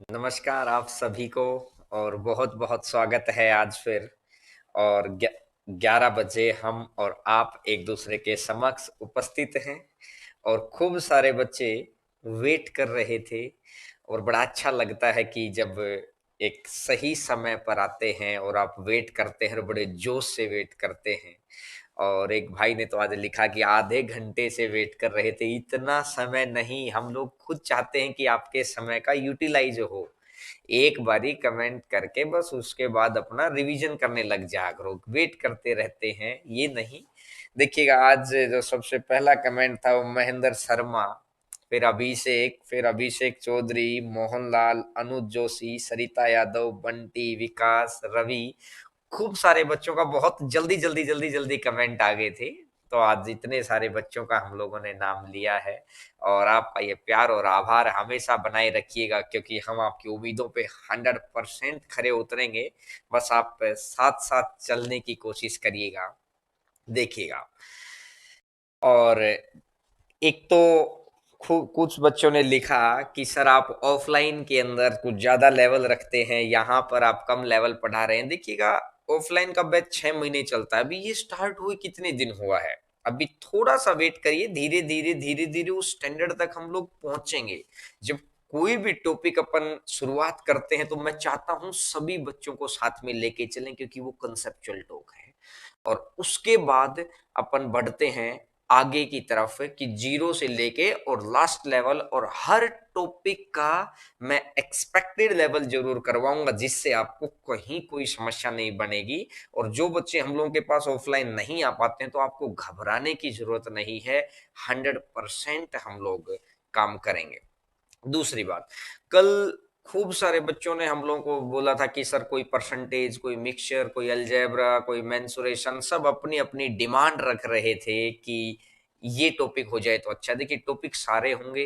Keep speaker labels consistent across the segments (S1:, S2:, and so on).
S1: नमस्कार आप सभी को। और बहुत बहुत स्वागत है आज फिर। और 11 बजे हम और आप एक दूसरे के समक्ष उपस्थित हैं। और खूब सारे बच्चे वेट कर रहे थे। और बड़ा अच्छा लगता है कि जब एक सही समय पर आते हैं और आप वेट करते हैं और बड़े जोश से वेट करते हैं। और एक भाई ने तो आज लिखा कि आधे घंटे से वेट कर रहे थे। इतना समय नहीं, हम लोग खुद चाहते हैं कि आपके समय का यूटिलाइज हो। एक बारी कमेंट करके बस उसके बाद अपना रिवीजन करने लग जाया करो। वेट करते रहते हैं ये नहीं। देखिएगा आज जो सबसे पहला कमेंट था वो महेंद्र शर्मा, फिर अभिषेक चौधरी, मोहनलाल, अनुज जोशी, सरिता यादव, बंटी, विकास, रवि। खूब सारे बच्चों का बहुत जल्दी जल्दी जल्दी जल्दी कमेंट आ गए थे। तो आज इतने सारे बच्चों का हम लोगों ने नाम लिया है। और आपका ये प्यार और आभार हमेशा बनाए रखिएगा, क्योंकि हम आपकी उम्मीदों पे 100% खरे उतरेंगे। बस आप साथ साथ चलने की कोशिश करिएगा, देखिएगा। और एक तो कुछ बच्चों ने लिखा कि सर आप ऑफलाइन के अंदर कुछ ज्यादा लेवल रखते हैं, यहाँ पर आप कम लेवल पढ़ा रहे हैं। देखिएगा, ऑफलाइन का बैच 6 महीने चलता है। अभी ये स्टार्ट हुए कितने दिन हुआ है। अभी थोड़ा सा वेट करिए, धीरे धीरे उस स्टैंडर्ड तक हम लोग पहुंचेंगे। जब कोई भी टॉपिक अपन शुरुआत करते हैं तो मैं चाहता हूं सभी बच्चों को साथ में लेके चलें, क्योंकि वो कंसेप्चुअल टॉक है। और उसके बाद अपन बढ़ते हैं आगे की तरफ कि जीरो से लेके और लास्ट लेवल, और हर टॉपिक का मैं एक्सपेक्टेड लेवल जरूर करवाऊंगा, जिससे आपको कहीं कोई समस्या नहीं बनेगी। और जो बच्चे हम लोगों के पास ऑफलाइन नहीं आ पाते हैं तो आपको घबराने की जरूरत नहीं है। 100% हम लोग काम करेंगे। दूसरी बात, कल खूब सारे बच्चों ने हम लोगों को बोला था कि सर कोई परसेंटेज, कोई मिक्सचर, कोई अलजेब्रा, कोई मेंसुरेशन, सब अपनी अपनी डिमांड रख रहे थे कि ये टॉपिक हो जाए तो अच्छा। देखिए, टॉपिक सारे होंगे,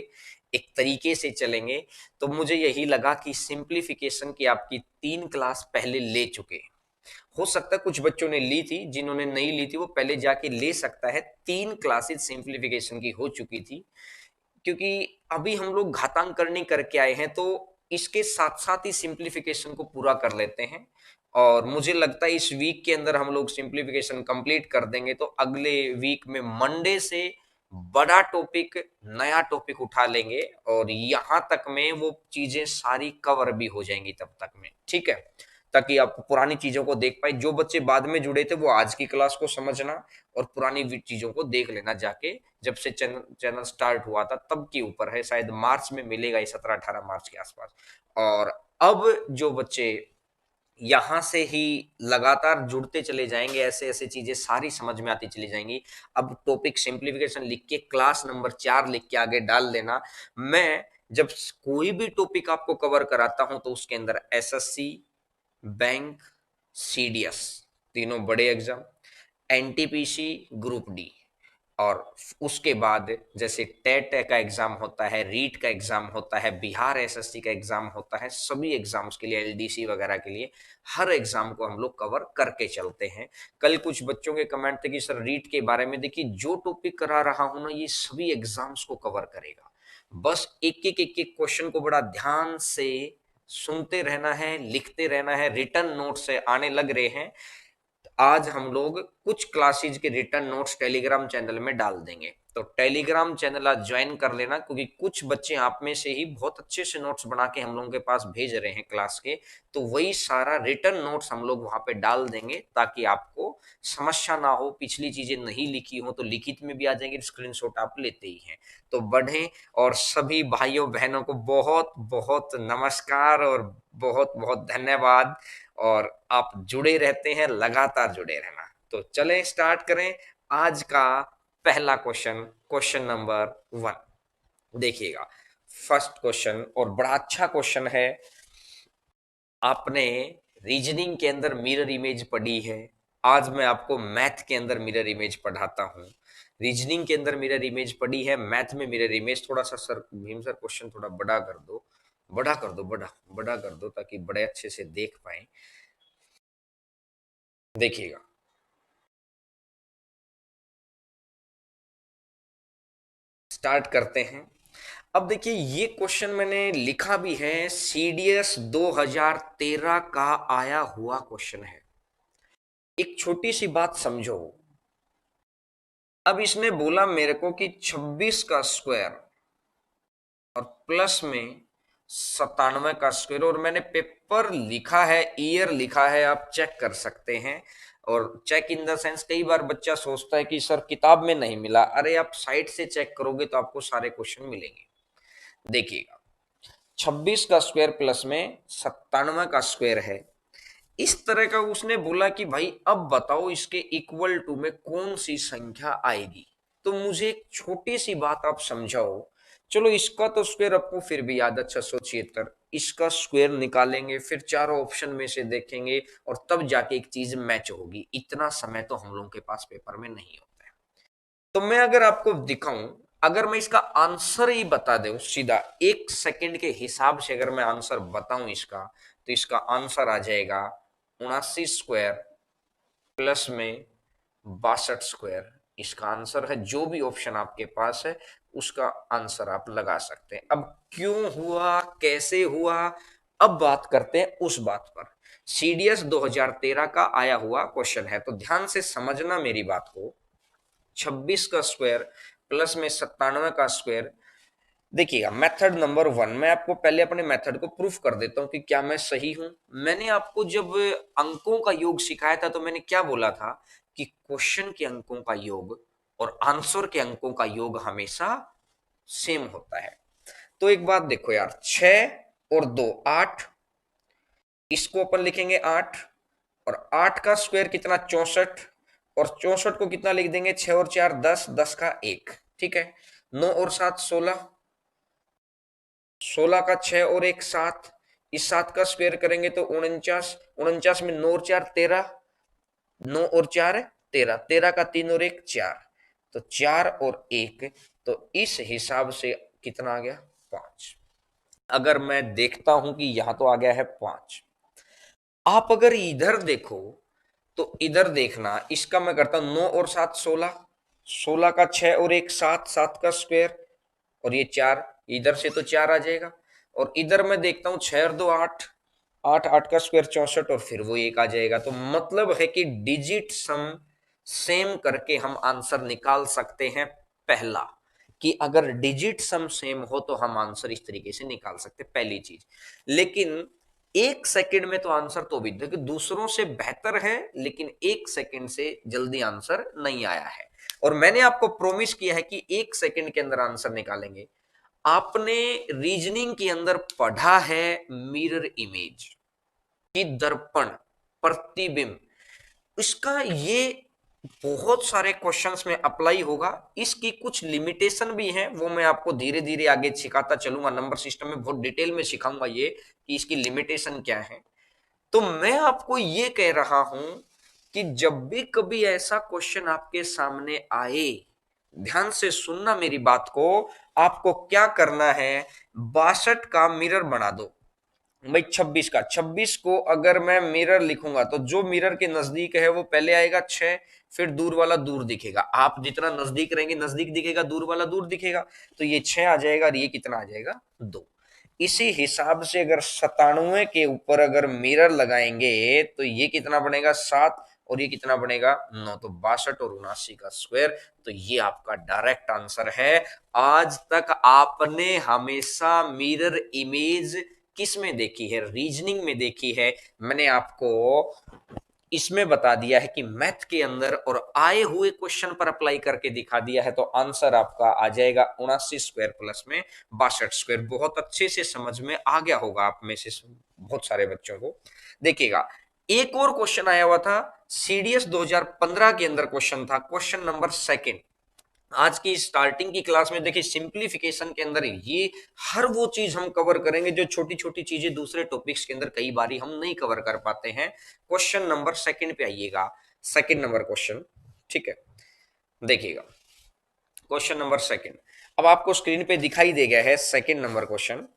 S1: एक तरीके से चलेंगे। तो मुझे यही लगा कि सिंप्लीफिकेशन की आपकी 3 क्लास पहले ले चुके। हो सकता है कुछ बच्चों ने ली थी, जिन्होंने नहीं ली थी वो पहले जाके ले सकता है। 3 क्लासेस सिंप्लीफिकेशन की हो चुकी थी। क्योंकि अभी हम लोग घातांक करनी करके आए हैं, तो इसके साथ साथ ही सिंप्लीफिकेशन को पूरा कर लेते हैं। और मुझे लगता है इस वीक के अंदर हम लोग सिंप्लीफिकेशन कंप्लीट कर देंगे, तो अगले वीक में मंडे से बड़ा टॉपिक, नया टॉपिक उठा लेंगे। और यहां तक में वो चीजें सारी कवर भी हो जाएंगी तब तक में, ठीक है। ताकि आप पुरानी चीजों को देख पाए। जो बच्चे बाद में जुड़े थे वो आज की क्लास को समझना और पुरानी चीजों को देख लेना जाके। जब से चैनल चैनल स्टार्ट हुआ था तब के ऊपर है, शायद मार्च में मिलेगा, ये 17-18 मार्च के आसपास। और अब जो बच्चे यहां से ही लगातार जुड़ते चले जाएंगे, ऐसे ऐसे चीजें सारी समझ में आती चली जाएंगी। अब टॉपिक सिंप्लीफिकेशन लिख के क्लास नंबर 4 लिख के आगे डाल देना। मैं जब कोई भी टॉपिक आपको कवर कराता हूं तो उसके अंदर एसएससी, बैंक, सीडीएस, तीनों बड़े एग्जाम, एनटीपीसी, ग्रुप डी, और उसके बाद जैसे टेट का एग्जाम होता है, रीट का एग्जाम होता है, बिहार एसएससी का एग्जाम होता है, सभी एग्जाम्स के लिए, एलडीसी वगैरह के लिए हर एग्जाम को हम लोग कवर करके चलते हैं। कल कुछ बच्चों के कमेंट थे कि सर रीट के बारे में देखिए, जो टॉपिक करा रहा हूं ना ये सभी एग्जाम्स को कवर करेगा। बस एक एक क्वेश्चन को बड़ा ध्यान से सुनते रहना है, लिखते रहना है। रिटर्न नोट से आने लग रहे हैं। आज हम लोग कुछ क्लासेज के रिटर्न नोट्स टेलीग्राम चैनल में डाल देंगे, तो टेलीग्राम चैनल आज ज्वाइन कर लेना, क्योंकि कुछ बच्चे आप में से ही बहुत अच्छे से नोट्स बना के हम लोगों के पास भेज रहे हैं क्लास के। तो वही सारा रिटर्न नोट्स हम लोग वहां पे डाल देंगे, ताकि आपको समस्या ना हो। पिछली चीजें नहीं लिखी हो तो लिखित में भी आ जाएंगे, स्क्रीनशॉट आप लेते ही हैं। तो बढ़ें। और सभी भाइयों बहनों को बहुत बहुत नमस्कार और बहुत बहुत धन्यवाद। और आप जुड़े रहते हैं, लगातार जुड़े रहना। तो चलें स्टार्ट करें आज का पहला क्वेश्चन, क्वेश्चन नंबर 1। देखिएगा, फर्स्ट क्वेश्चन और बड़ा अच्छा क्वेश्चन है। आपने रीजनिंग के अंदर मिरर इमेज पढ़ी है, आज मैं आपको मैथ के अंदर मिरर इमेज पढ़ाता हूं। रीजनिंग के अंदर मिरर इमेज पढ़ी है, मैथ में मिरर इमेज। थोड़ा सा सर भीम सर क्वेश्चन थोड़ा बड़ा कर दो, बड़ा कर दो, बड़ा बड़ा कर दो, ताकि बड़े अच्छे से देख पाए। देखिएगा, स्टार्ट करते हैं। अब देखिए ये क्वेश्चन मैंने लिखा भी है, सीडीएस 2013 का आया हुआ क्वेश्चन है। एक छोटी सी बात समझो। अब इसने बोला मेरे को कि 26 का स्क्वायर और प्लस में 97 का स्क्वायर, और मैंने पेपर लिखा है, ईयर लिखा है, आप चेक कर सकते हैं। और चेक इन द सेंस, कई बार बच्चा सोचता है कि सर किताब में नहीं मिला, अरे आप साइट से चेक करोगे तो आपको सारे क्वेश्चन मिलेंगे। देखिएगा, 26 का स्क्वायर प्लस में 97 का स्क्वायर है, इस तरह का उसने बोला कि भाई अब बताओ इसके इक्वल टू में कौन सी संख्या आएगी। तो मुझे एक छोटी सी बात आप समझाओ। चलो इसका तो स्क्वायर आपको फिर भी याद, अच्छा सोचिए, तर इसका स्क्वायर निकालेंगे, फिर चारों ऑप्शन में से देखेंगे और तब जाके एक चीज मैच होगी। इतना समय तो हम लोगों के पास पेपर में नहीं होता है। तो मैं अगर आपको दिखाऊं, अगर मैं इसका आंसर ही बता दूं सीधा 1 सेकंड के हिसाब से, अगर मैं आंसर बताऊं इसका, तो इसका आंसर आ जाएगा 79 स्क्वायर प्लस में 62 स्क्वायर। इसका आंसर है, जो भी ऑप्शन आपके पास है उसका आंसर आप लगा सकते हैं। अब क्यों हुआ, कैसे हुआ, अब बात करते हैं उस बात पर। सीडीएस 2013 का आया हुआ क्वेश्चन है, तो ध्यान से समझना मेरी बात को। 26 का स्क्वायर प्लस में 97 का स्क्वायर। देखिएगा, मेथड नंबर 1, मैं आपको पहले अपने मेथड को प्रूफ कर देता हूं कि क्या मैं सही हूं। मैंने आपको जब अंकों का योग सिखाया था तो मैंने क्या बोला था कि क्वेश्चन के अंकों का योग और आंसर के अंकों का योग हमेशा सेम होता है। तो एक बात देखो यार, 6 और 2 8, इसको अपन लिखेंगे 8, और 8 का स्क्वायर कितना 64, और 64 को कितना लिख देंगे, 6 और 4 10, 10 का 1, ठीक है। 9 और 7 16, 16 का 6 और 1 7, इस 7 का स्क्वायर करेंगे तो 49, 49 में 9 और 4 13, 9 और 4 13, 13 का 3 और 1 4, तो 4 और 1, तो इस हिसाब से कितना आ गया 5। अगर मैं देखता हूं कि यहां तो आ गया है 5, आप अगर इधर देखो तो इधर देखना, इसका मैं करता हूं 9 और 7 16, 16 का 6 और 1 7, 7 का स्क्वायर, और ये 4, इधर से तो 4 आ जाएगा। और इधर मैं देखता हूं 6 और 2 8, 8 8 का स्क्वायर 64, और फिर वो 1 आ जाएगा। तो मतलब है कि डिजिट सम सेम करके हम आंसर निकाल सकते हैं। पहला, कि अगर डिजिट सम सेम हो तो हम आंसर इस तरीके से निकाल सकते, पहली चीज। लेकिन 1 सेकंड में तो आंसर तो भी देखिए दूसरों से बेहतर है, लेकिन 1 सेकंड से जल्दी आंसर नहीं आया है। और मैंने आपको प्रॉमिस किया है कि 1 सेकंड के अंदर आंसर निकालेंगे। आपने रीजनिंग के अंदर पढ़ा है मिरर इमेज, कि दर्पण, प्रतिबिंब, इसका ये बहुत सारे क्वेश्चंस में अप्लाई होगा। इसकी कुछ लिमिटेशन भी है, वो मैं आपको धीरे धीरे आगे सिखाता चलूंगा, नंबर सिस्टम में बहुत डिटेल में सिखाऊंगा ये कि इसकी लिमिटेशन क्या है। तो मैं आपको ये कह रहा हूं कि जब भी कभी ऐसा क्वेश्चन आपके सामने आए, ध्यान से सुनना मेरी बात को। आपको क्या करना है, 62 का मिरर बना दो भाई। 26 का, 26 को अगर मैं मिरर लिखूंगा तो जो मिरर के नजदीक है वो पहले आएगा 6, फिर दूर वाला दूर दिखेगा। आप जितना नजदीक रहेंगे नजदीक दिखेगा, दूर वाला दूर दिखेगा। तो ये 6 आ जाएगा और ये कितना आ जाएगा 2। इसी हिसाब से अगर 97 के ऊपर अगर मिरर लगाएंगे तो ये कितना बनेगा 7, और ये कितना बनेगा 9, तो 62 और 79 का स्क्वायर। तो ये आपका डायरेक्ट आंसर है। आज तक आपने हमेशा मिरर इमेज किस में देखी है, रीजनिंग में देखी है। मैंने आपको इसमें बता दिया है कि मैथ के अंदर, और आए हुए क्वेश्चन पर अप्लाई करके दिखा दिया है। तो आंसर आपका आ जाएगा 79 स्क्वायर प्लस में 62 स्क्वायर। बहुत अच्छे से समझ में आ गया होगा आप में से बहुत सारे बच्चों को। देखिएगा, एक और क्वेश्चन आया हुआ था सीडीएस 2015 के अंदर, क्वेश्चन था क्वेश्चन नंबर 2। आज की स्टार्टिंग की क्लास में देखिए सिंप्लीफिकेशन के अंदर ये हर वो चीज हम कवर करेंगे जो छोटी छोटी चीजें दूसरे टॉपिक्स के अंदर कई बारी हम नहीं कवर कर पाते हैं। क्वेश्चन नंबर 2 पे आइएगा, सेकंड नंबर क्वेश्चन, ठीक है। देखिएगा क्वेश्चन नंबर 2, अब आपको स्क्रीन पे दिखाई दे गया है सेकंड नंबर क्वेश्चन।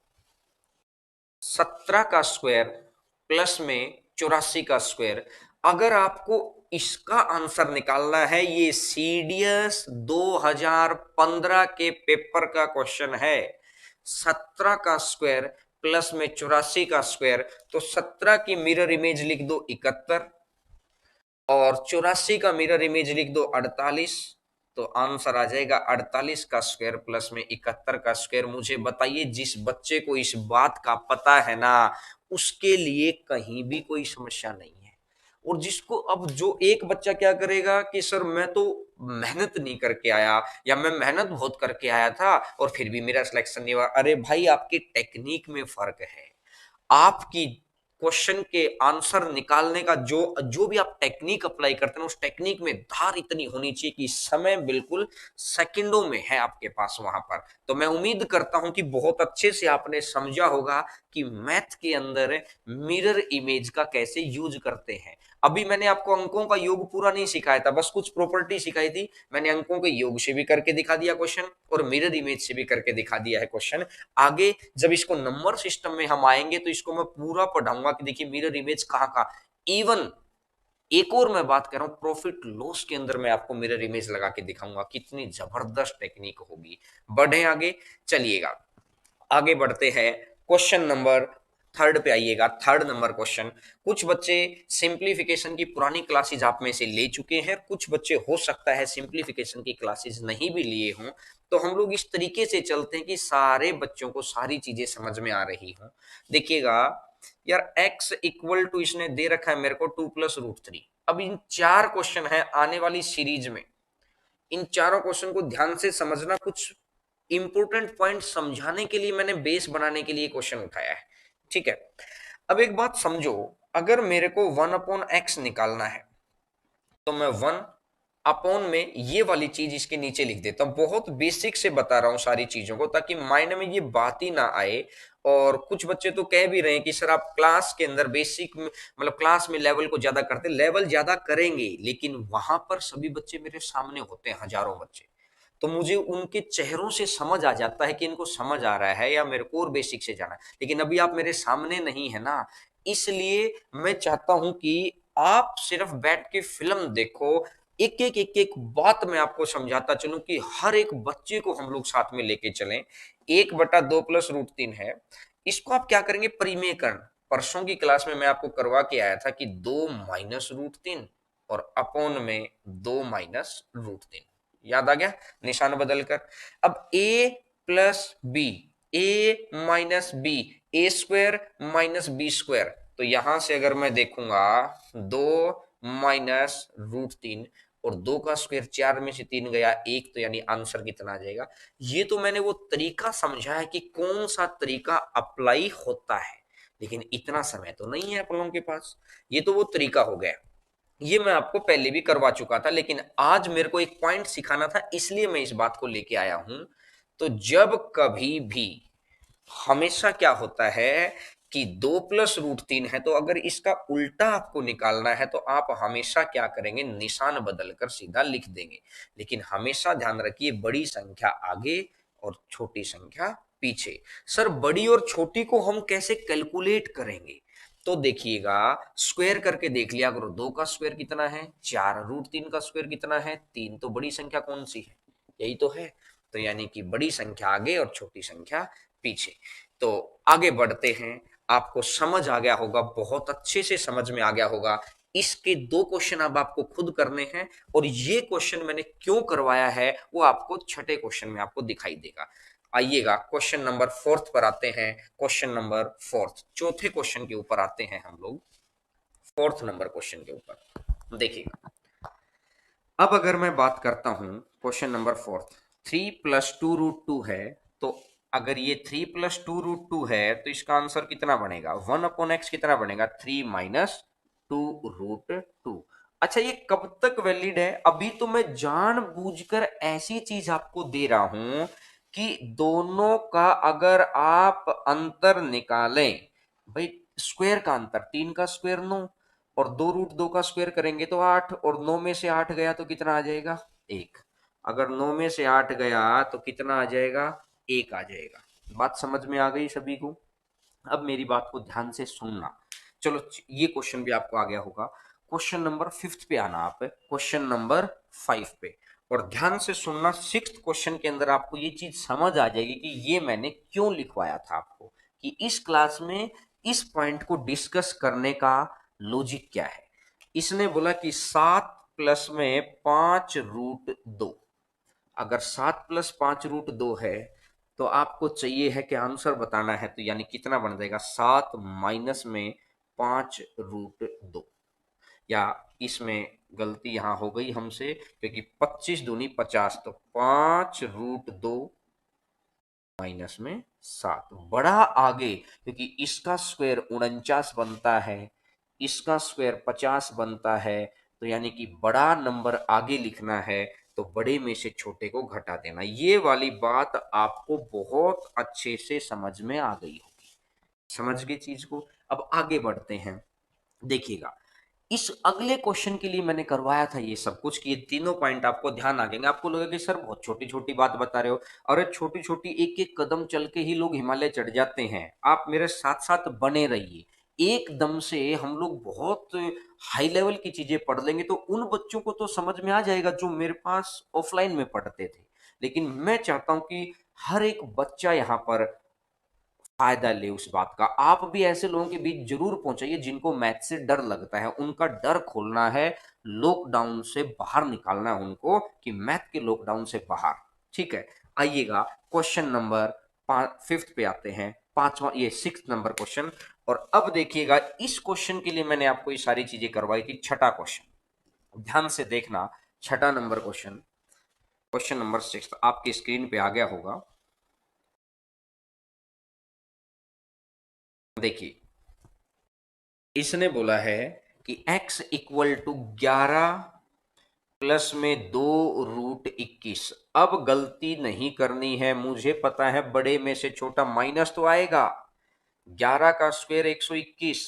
S1: 17 का स्क्वायर प्लस में 84 का स्क्वायर। अगर आपको इसका आंसर निकालना है, ये सीडीएस 2015 के पेपर का क्वेश्चन है। 17 का स्क्वायर प्लस में 84 का स्क्वायर, तो 17 की मिरर इमेज लिख दो 71 और 84 का मिरर इमेज लिख दो 48। तो आंसर आ जाएगा 48 का स्क्वायर प्लस में 71 का स्क्वायर। मुझे बताइए, जिस बच्चे को इस बात का पता है ना, उसके लिए कहीं भी कोई समस्या नहीं है। और जिसको, अब जो एक बच्चा क्या करेगा कि सर मैं तो मेहनत नहीं करके आया, या मैं मेहनत बहुत करके आया था और फिर भी मेरा सिलेक्शन नहीं हुआ। अरे भाई, आपकी टेक्निक में फर्क है। आपकी क्वेश्चन के आंसर निकालने का जो जो भी आप टेक्निक अप्लाई करते हैं, उस टेक्निक में धार इतनी होनी चाहिए कि समय बिल्कुल सेकंडों में है आपके पास वहां पर। तो मैं उम्मीद करता हूं कि बहुत अच्छे से आपने समझा होगा कि मैथ के अंदर मिरर इमेज का कैसे यूज करते हैं। अभी मैंने आपको अंकों का योग पूरा नहीं सिखाया था, बस कुछ प्रॉपर्टी सिखाई थी। मैंने अंकों के योग से भी करके दिखा दिया क्वेश्चन, और मिरर इमेज से भी करके दिखा दिया है क्वेश्चन। आगे जब इसको नंबर सिस्टम में हम आएंगे तो इसको मैं पूरा पढ़ाऊंगा कि देखिए मिरर इमेज कहाँ कहाँ। इवन एक और मैं बात कर रहा हूं, प्रॉफिट लॉस के अंदर मैं आपको मिरर इमेज लगा के दिखाऊंगा, कितनी जबरदस्त टेक्निक होगी। बढ़े आगे, चलिएगा आगे बढ़ते हैं। क्वेश्चन नंबर थर्ड पे आइएगा। थर्ड नंबर क्वेश्चन, कुछ बच्चे सिंप्लीफिकेशन की पुरानी क्लासेज आप में से ले चुके हैं, कुछ बच्चे हो सकता है सिंप्लीफिकेशन की क्लासेज नहीं भी लिए हों। तो हम लोग इस तरीके से चलते हैं कि सारे बच्चों को सारी चीजें समझ में आ रही हों। देखिएगा यार, x इक्वल टू इसने दे रखा है मेरे को 2 + √3। अब इन चार क्वेश्चन है आने वाली सीरीज में, इन चारों क्वेश्चन को ध्यान से समझना। कुछ इंपॉर्टेंट पॉइंट समझाने के लिए मैंने बेस बनाने के लिए क्वेश्चन उठाया है, ठीक है। अब एक बात समझो, अगर मेरे को 1/x निकालना है तो मैं 1 में ये वाली चीज इसके नीचे लिख देता हूं। बहुत बेसिक से बता रहा हूं सारी चीजों को, ताकि माइंड में ये बात ही ना आए। और कुछ बच्चे तो कह भी रहे हैं कि सर आप क्लास के अंदर बेसिक मतलब क्लास में लेवल को ज्यादा करते, लेवल ज्यादा करेंगे, लेकिन वहां पर सभी बच्चे मेरे सामने होते हैं, हजारों बच्चे। तो मुझे उनके चेहरों से समझ आ जाता है कि इनको समझ आ रहा है या मेरे को और बेसिक से जाना है। लेकिन अभी आप मेरे सामने नहीं है ना, इसलिए मैं चाहता हूं कि आप सिर्फ बैठ के फिल्म देखो। एक एक बात मैं आपको समझाता चलूं कि हर एक बच्चे को हम लोग साथ में लेके चलें। 1/2 + √3 है, इसको आप क्या करेंगे, परिमेयकरण। परसों की क्लास में मैं आपको करवा के आया था कि 2 - √3 और अपॉन में 2 - √3। याद आ गया, निशान बदलकर। अब a + b, a - b, a² - b²। तो यहां से अगर मैं देखूंगा 2 - √3 और 2 का स्क्वायर, 4 में से 3 गया 1, तो यानी आंसर कितना आ जाएगा। ये तो मैंने वो तरीका समझा है कि कौन सा तरीका अप्लाई होता है, लेकिन इतना समय तो नहीं है आप लोगों के पास। ये तो वो तरीका हो गया, ये मैं आपको पहले भी करवा चुका था, लेकिन आज मेरे को एक पॉइंट सिखाना था, इसलिए मैं इस बात को लेके आया हूं। तो जब कभी भी, हमेशा क्या होता है कि 2 + √3 है, तो अगर इसका उल्टा आपको निकालना है तो आप हमेशा क्या करेंगे, निशान बदलकर सीधा लिख देंगे। लेकिन हमेशा ध्यान रखिए, बड़ी संख्या आगे और छोटी संख्या पीछे। सर बड़ी और छोटी को हम कैसे कैलकुलेट करेंगे, तो देखिएगा, स्क्वायर करके देख लिया करो। 2 का स्क्वायर कितना है 4, √3 का स्क्वायर कितना है 3। तो बड़ी संख्या कौन सी है, यही तो है। तो यानी कि बड़ी संख्या आगे और छोटी संख्या पीछे। तो आगे बढ़ते हैं, आपको समझ आ गया होगा, बहुत अच्छे से समझ में आ गया होगा। इसके दो क्वेश्चन अब आपको खुद करने हैं, और ये क्वेश्चन मैंने क्यों करवाया है वो आपको छठे क्वेश्चन में आपको दिखाई देगा। आइएगा क्वेश्चन नंबर फोर्थ पर आते हैं। क्वेश्चन नंबर फोर्थ, चौथे क्वेश्चन के ऊपर आते हैं हम लोग, फोर्थ नंबर क्वेश्चन के ऊपर देखिएगा। अब अगर मैं बात करता हूं क्वेश्चन नंबर फोर्थ, 3 + 2√2 है। तो अगर ये 3 + 2√2 है तो इसका आंसर कितना बनेगा, 1/x कितना बनेगा, 3 - 2√2। अच्छा, ये कब तक वैलिड है, अभी तो मैं जानबूझकर ऐसी चीज आपको दे रहा हूं कि दोनों का अगर आप अंतर निकालें, भाई स्क्वायर का अंतर, 3 का स्क्वायर 9 और 2√2 का स्क्वायर करेंगे तो 8, और 9 में से 8 गया तो कितना आ जाएगा 1। अगर 9 में से 8 गया तो कितना आ जाएगा, 1 आ जाएगा। बात समझ में आ गई सभी को। अब मेरी बात को ध्यान से सुनना। चलो ये क्वेश्चन भी आपको आ गया होगा। क्वेश्चन नंबर 5 पे आना आप, क्वेश्चन नंबर 5 पे। और ध्यान से सुनना, सिक्स्थ क्वेश्चन के अंदर आपको ये चीज समझ आ जाएगी कि ये मैंने क्यों लिखवाया था आपको, कि इस क्लास में इस पॉइंट को डिस्कस करने का लॉजिक क्या है। इसने बोला कि 7 + 5 √2, अगर 7 + 5 √2 है तो आपको चाहिए है कि आंसर बताना है, तो यानी कितना बन जाएगा, 7 - 5 √2। या इसमें गलती यहां हो गई हमसे, क्योंकि 25 दूनी 50, तो 5 √2 -7 बड़ा आगे, क्योंकि इसका स्क्वायर 49 बनता है, इसका स्क्वायर 50 बनता है, तो यानी कि बड़ा नंबर आगे लिखना है, तो बड़े में से छोटे को घटा देना। ये वाली बात आपको बहुत अच्छे से समझ में आ गई होगी, समझ गए चीज को। अब आगे बढ़ते हैं, देखिएगा इस अगले क्वेश्चन के लिए मैंने करवाया था ये सब कुछ, कि ये तीनों पॉइंट आपको ध्यान आ जाएंगे। आपको लगेगा कि सर बहुत छोटी छोटी बात बता रहे हो, और छोटी छोटी एक एक कदम चल के ही लोग हिमालय चढ़ जाते हैं। आप मेरे साथ साथ बने रहिए, एकदम से हम लोग बहुत हाई लेवल की चीजें पढ़ लेंगे तो उन बच्चों को तो समझ में आ जाएगा जो मेरे पास ऑफलाइन में पढ़ते थे। लेकिन मैं चाहता हूं कि हर एक बच्चा यहाँ पर फायदा ले उस बात का। आप भी ऐसे लोगों के बीच जरूर पहुंचाइए जिनको मैथ से डर लगता है, उनका डर खोलना है, लॉकडाउन से बाहर निकालना है उनको, कि मैथ के लॉकडाउन से बाहर। ठीक है, आइएगा क्वेश्चन नंबर 5 पे आते हैं, पांचवा, ये 6 नंबर क्वेश्चन। और अब देखिएगा इस क्वेश्चन के लिए मैंने आपको ये सारी चीजें करवाई थी। छठा क्वेश्चन, ध्यान से देखना, छठा नंबर क्वेश्चन, क्वेश्चन नंबर 6 आपकी स्क्रीन पे आ गया होगा। देखिए, इसने बोला है कि x = 11 प्लस में 2 √21। अब गलती नहीं करनी है, मुझे पता है बड़े में से छोटा माइनस तो आएगा। 11 का स्क्वायर 121,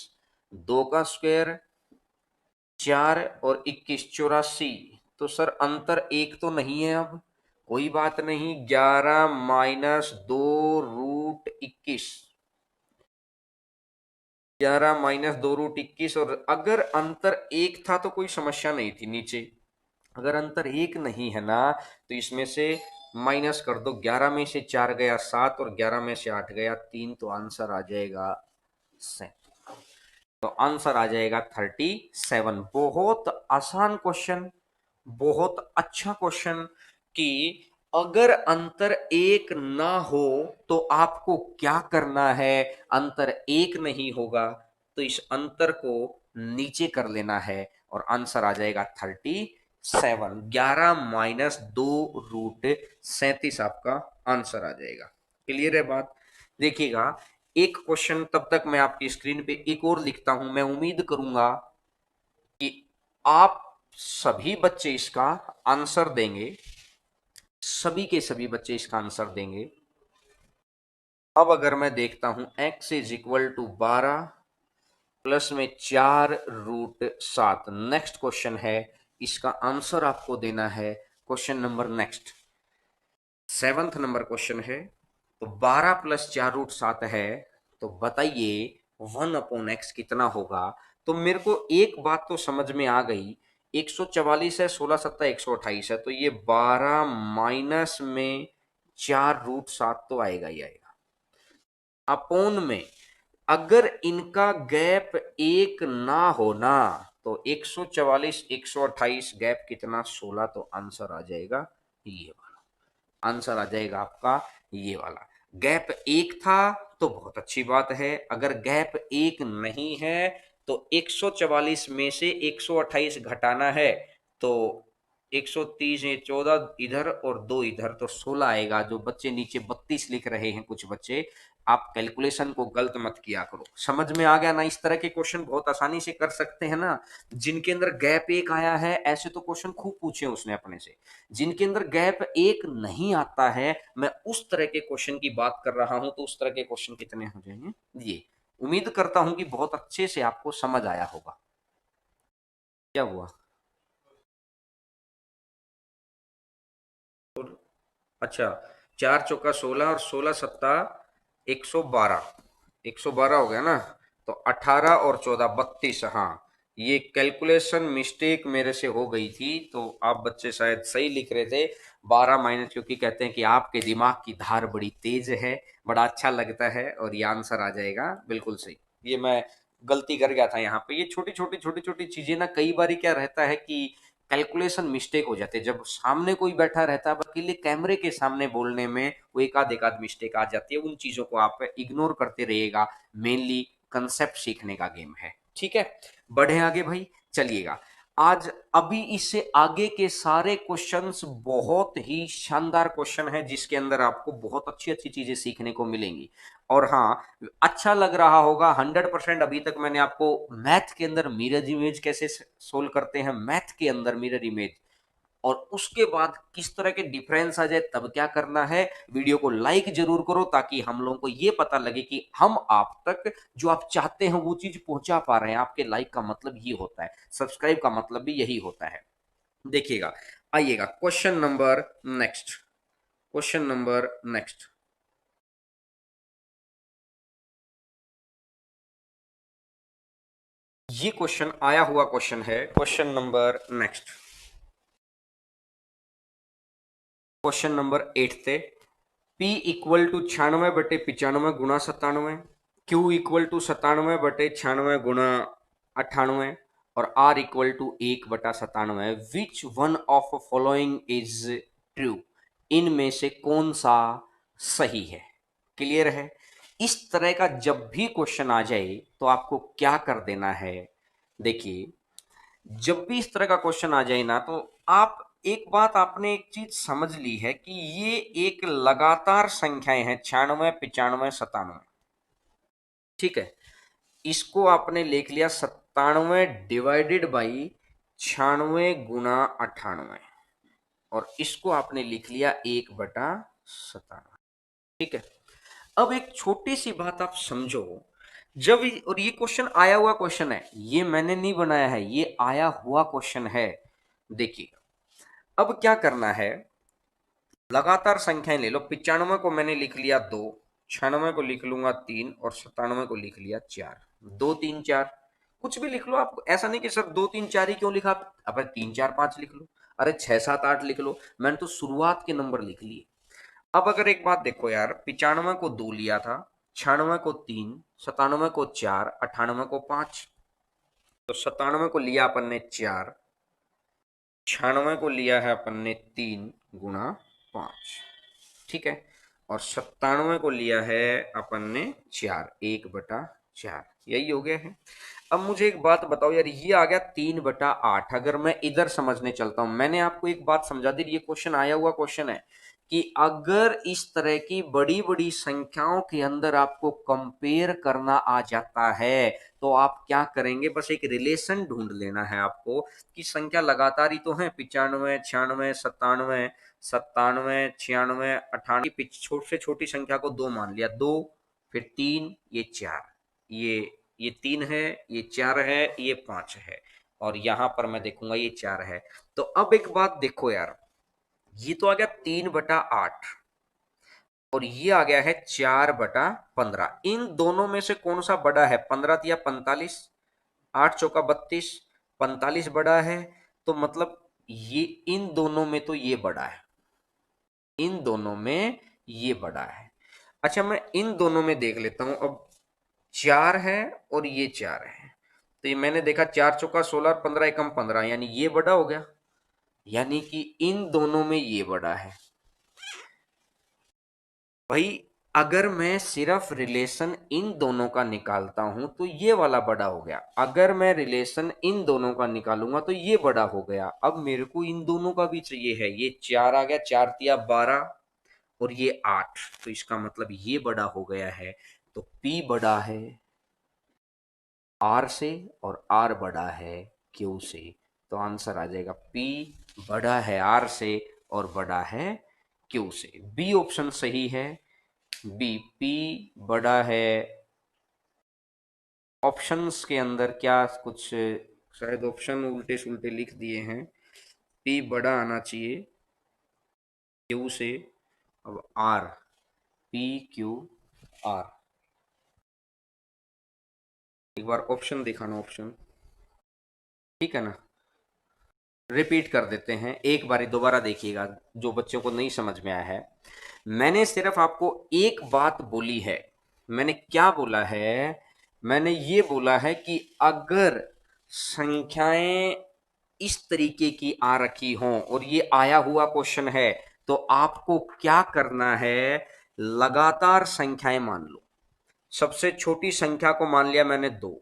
S1: 2 का स्क्वायर 4 और 21 84। तो सर अंतर एक तो नहीं है, अब कोई बात नहीं, 11 - 2 √21, 11 - 2 √21। और अगर अंतर एक था तो कोई समस्या नहीं थी नीचे, अगर अंतर एक नहीं है ना तो इसमें से माइनस कर दो। 11 में से 4 गया 7 और 11 में से 8 गया 3, तो आंसर आ जाएगा 7। तो आंसर आ जाएगा 37। बहुत आसान क्वेश्चन, बहुत अच्छा क्वेश्चन, कि अगर अंतर एक ना हो तो आपको क्या करना है। अंतर एक नहीं होगा तो इस अंतर को नीचे कर लेना है और आंसर आ जाएगा 37। 11 - 2 √37 आपका आंसर आ जाएगा। क्लियर है बात। देखिएगा एक क्वेश्चन, तब तक मैं आपकी स्क्रीन पे एक और लिखता हूं। मैं उम्मीद करूंगा कि आप सभी बच्चे इसका आंसर देंगे, सभी के सभी बच्चे इसका आंसर देंगे। अब अगर मैं देखता हूं x = 12 प्लस में 4 √7, नेक्स्ट क्वेश्चन है, इसका आंसर आपको देना है। Question number next 7 number question है। तो 12 + 4 √7 है, तो बताइए 1/x कितना होगा। तो मेरे को एक बात तो समझ में आ गई, 144 है, 16 सत्ता 128 है, तो ये 12 माइनस में 4 √7 तो आएगा ही आएगा। अपोन में अगर इनका गैप एक ना हो ना, तो 144 128 गैप कितना, 16, तो आंसर आ जाएगा ये वाला। आंसर आ जाएगा आपका ये वाला। गैप एक था तो बहुत अच्छी बात है, अगर गैप एक नहीं है तो 144 में से 128 घटाना है, तो 130 है, 14 इधर और 2 इधर, तो 16 आएगा। जो बच्चे नीचे 32 लिख रहे हैं कुछ बच्चे, आप कैलकुलेशन को गलत मत किया करो। समझ में आ गया ना, इस तरह के क्वेश्चन बहुत आसानी से कर सकते हैं ना। जिनके अंदर गैप एक आया है ऐसे तो क्वेश्चन खूब पूछे उसने अपने से। जिनके अंदर गैप एक नहीं आता है, मैं उस तरह के क्वेश्चन की बात कर रहा हूं, तो उस तरह के क्वेश्चन कितने हो जाएंगे ये। उम्मीद करता हूं कि बहुत अच्छे से आपको समझ आया होगा। क्या हुआ? अच्छा, 4 × 4 = 16 और 16 सत्ता 112, 112 हो गया ना। तो 18 और 14 32, हाँ ये कैलकुलेशन मिस्टेक मेरे से हो गई थी, तो आप बच्चे शायद सही लिख रहे थे। 12 माइनस, क्योंकि कहते हैं कि आपके दिमाग की धार बड़ी तेज है, बड़ा अच्छा लगता है, और ये आंसर आ जाएगा बिल्कुल सही। ये मैं गलती कर गया था यहाँ पे। ये छोटी छोटी चीजें ना, कई बार क्या रहता है कि कैलकुलेशन मिस्टेक हो जाते हैं। जब सामने कोई बैठा रहता है, अब अकेले कैमरे के सामने बोलने में वो एक आध मिस्टेक आ जाती है। उन चीजों को आप इग्नोर करते रहिएगा। मेनली कंसेप्ट सीखने का गेम है, ठीक है। बढ़े आगे भाई, चलिएगा। आज अभी इससे आगे के सारे क्वेश्चंस बहुत ही शानदार क्वेश्चन है, जिसके अंदर आपको बहुत अच्छी अच्छी चीजें सीखने को मिलेंगी। और हाँ, अच्छा लग रहा होगा 100%। अभी तक मैंने आपको मैथ के अंदर मिरर इमेज कैसे सोल्व करते हैं, मैथ के अंदर मिरर इमेज, और उसके बाद किस तरह के डिफरेंस आ जाए तब क्या करना है, वीडियो को लाइक जरूर करो, ताकि हम लोगों को ये पता लगे कि हम आप तक जो आप चाहते हैं वो चीज पहुंचा पा रहे हैं। आपके लाइक का मतलब ये होता है, सब्सक्राइब का मतलब भी यही होता है। देखिएगा, आइएगा question number next. Question number next. ये क्वेश्चन आया हुआ क्वेश्चन है, question number next. Question number 8 थे। P इक्वल टू 96/95 गुणा 97, Q इक्वल टू 97/96 गुणा 98, और R equal to 1/97। Which one of following is true? इनमें से कौन सा सही है? क्लियर है? इस तरह का जब भी क्वेश्चन आ जाए तो आपको क्या कर देना है। देखिए, जब भी इस तरह का क्वेश्चन आ जाए ना, तो आप एक बात, आपने एक चीज समझ ली है कि ये एक लगातार संख्याएं हैं, 96, 95, 97। ठीक है, इसको आपने लिख लिया 97 डिवाइडेड बाई 96 गुना 98, और इसको आपने लिख लिया 1/97। ठीक है। अब एक छोटी सी बात आप समझो। और ये क्वेश्चन आया हुआ क्वेश्चन है, ये मैंने नहीं बनाया है, ये आया हुआ क्वेश्चन है। देखिए, अब क्या करना है, लगातार संख्याएं ले लो। 95 को मैंने लिख लिया 2, 96 को लिख लूंगा 3, और 97 को लिख लिया 4। 2 3 4, कुछ भी लिख लो आप, ऐसा नहीं कि सर 2 3 4 ही क्यों लिखा। अब 3 4 5 लिख लो, अरे 6 7 8 लिख लो। मैंने तो शुरुआत के नंबर लिख लिए। अब अगर एक बात देखो यार, 95 को 2 लिया था, 96 को 3, 97 को 4, 98 को 5। तो 97 को लिया अपन ने 4, 96 को लिया है अपन ने 3 गुना 5। ठीक है, और 97 को लिया है अपन ने 4, 1/4। यही हो गया है। अब मुझे एक बात बताओ यार, ये आ गया 3/8। अगर मैं इधर समझने चलता हूं, मैंने आपको एक बात समझा दी, ये क्वेश्चन आया हुआ क्वेश्चन है कि अगर इस तरह की बड़ी बड़ी संख्याओं के अंदर आपको कंपेयर करना आ जाता है, तो आप क्या करेंगे, बस एक रिलेशन ढूंढ लेना है आपको कि संख्या लगातार ही तो है, 95, 96, 97, 97, 96, 98। छोटी से छोटी संख्या को 2 मान लिया, 2, फिर 3, ये 4, ये 3 है, ये 4 है, ये 5 है, और यहां पर मैं देखूंगा ये 4 है। तो अब एक बात देखो यार, ये तो आ गया 3/8, और ये आ गया है 4/15। इन दोनों में से कौन सा बड़ा है? 15 या 45, 8 चौका 32, 45 बड़ा है। तो मतलब ये इन दोनों में तो ये बड़ा है, इन दोनों में ये बड़ा है। अच्छा, मैं इन दोनों में देख लेता हूं अब। 4 है और ये 4 है, तो ये मैंने देखा 4 चौका 16, 15 एकम 15, यानी ये बड़ा हो गया। यानी कि इन दोनों में ये बड़ा है भाई। अगर मैं सिर्फ रिलेशन इन दोनों का निकालता हूं तो ये वाला बड़ा हो गया, अगर मैं रिलेशन इन दोनों का निकालूंगा तो ये बड़ा हो गया। अब मेरे को इन दोनों का भी चाहिए है, ये 4 आ गया, 4 तिया 12, और ये 8, तो इसका मतलब ये बड़ा हो गया है। तो P बड़ा है R से, और R बड़ा है Q से। तो आंसर आ जाएगा P बड़ा है R से और बड़ा है Q से। बी ऑप्शन सही है। बी, P बड़ा है। ऑप्शंस के अंदर क्या कुछ शायद ऑप्शन उल्टे सुल्टे लिख दिए हैं। P बड़ा आना चाहिए Q से। अब R, PQR, एक बार ऑप्शन दिखाना, ऑप्शन। ठीक है ना। रिपीट कर देते हैं, एक बारी दोबारा देखिएगा जो बच्चों को नहीं समझ में आया है। मैंने सिर्फ आपको एक बात बोली है। मैंने क्या बोला है? मैंने ये बोला है कि अगर संख्याएं इस तरीके की आ रखी हों और ये आया हुआ क्वेश्चन है, तो आपको क्या करना है? लगातार संख्याएं मान लो। सबसे छोटी संख्या को मान लिया मैंने 2,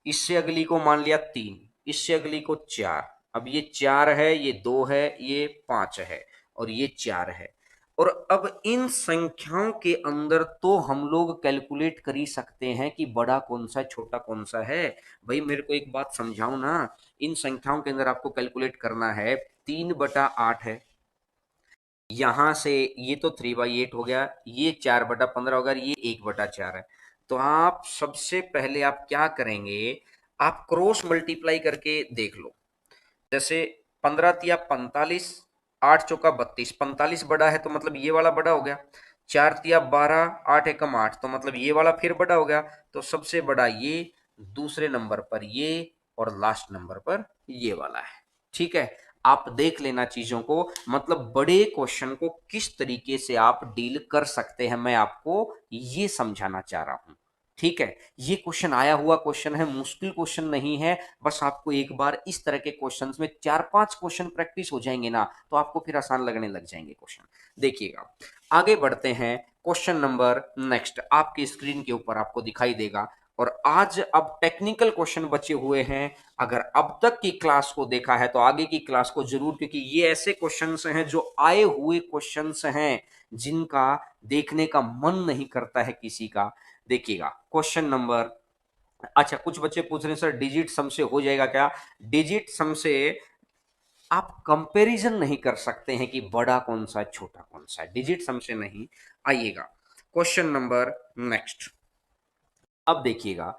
S1: इससे अगली को मान लिया 3, इससे अगली को 4। अब ये 4 है, ये 2 है, ये 5 है और ये 4 है। और अब इन संख्याओं के अंदर तो हम लोग कैलकुलेट कर ही सकते हैं कि बड़ा कौन सा है, छोटा कौन सा है। भाई मेरे को एक बात समझाओ ना। इन संख्याओं के अंदर आपको कैलकुलेट करना है। 3/8 है, यहां से ये तो 3/8 हो गया, ये 4/15 हो गया, ये 1/4 है। तो आप सबसे पहले आप क्या करेंगे? आप क्रॉस मल्टीप्लाई करके देख लो। जैसे 15 तिया 45, 8 चौका 32, 45 बड़ा है तो मतलब ये वाला बड़ा हो गया। 4 तिया 12, 8 एकम 8, तो मतलब ये वाला फिर बड़ा हो गया। तो सबसे बड़ा ये, दूसरे नंबर पर ये, और लास्ट नंबर पर ये वाला है। ठीक है। आप देख लेना चीजों को, मतलब बड़े क्वेश्चन को किस तरीके से आप डील कर सकते हैं, मैं आपको ये समझाना चाह रहा हूं। ठीक है। ये क्वेश्चन आया हुआ क्वेश्चन है, मुश्किल क्वेश्चन नहीं है। बस आपको एक बार इस तरह के क्वेश्चंस में 4-5 क्वेश्चन प्रैक्टिस हो जाएंगे ना, तो आपको फिर आसान लगने लग जाएंगे क्वेश्चन। देखिएगा, आगे बढ़ते हैं। क्वेश्चन नंबर नेक्स्ट आपकी स्क्रीन के ऊपर आपको दिखाई देगा। और आज अब टेक्निकल क्वेश्चन बचे हुए हैं। अगर अब तक की क्लास को देखा है तो आगे की क्लास को जरूर, क्योंकि ये ऐसे क्वेश्चंस हैं जो आए हुए क्वेश्चंस हैं जिनका देखने का मन नहीं करता है किसी का। देखिएगा क्वेश्चन नंबर, अच्छा कुछ बच्चे पूछ रहे हैं सर डिजिट सम से हो जाएगा क्या? डिजिट सम से आप कंपैरिजन नहीं कर सकते हैं कि बड़ा कौन सा है छोटा कौन सा है, डिजिट सम से नहीं। आइएगा क्वेश्चन नंबर नेक्स्ट। अब देखिएगा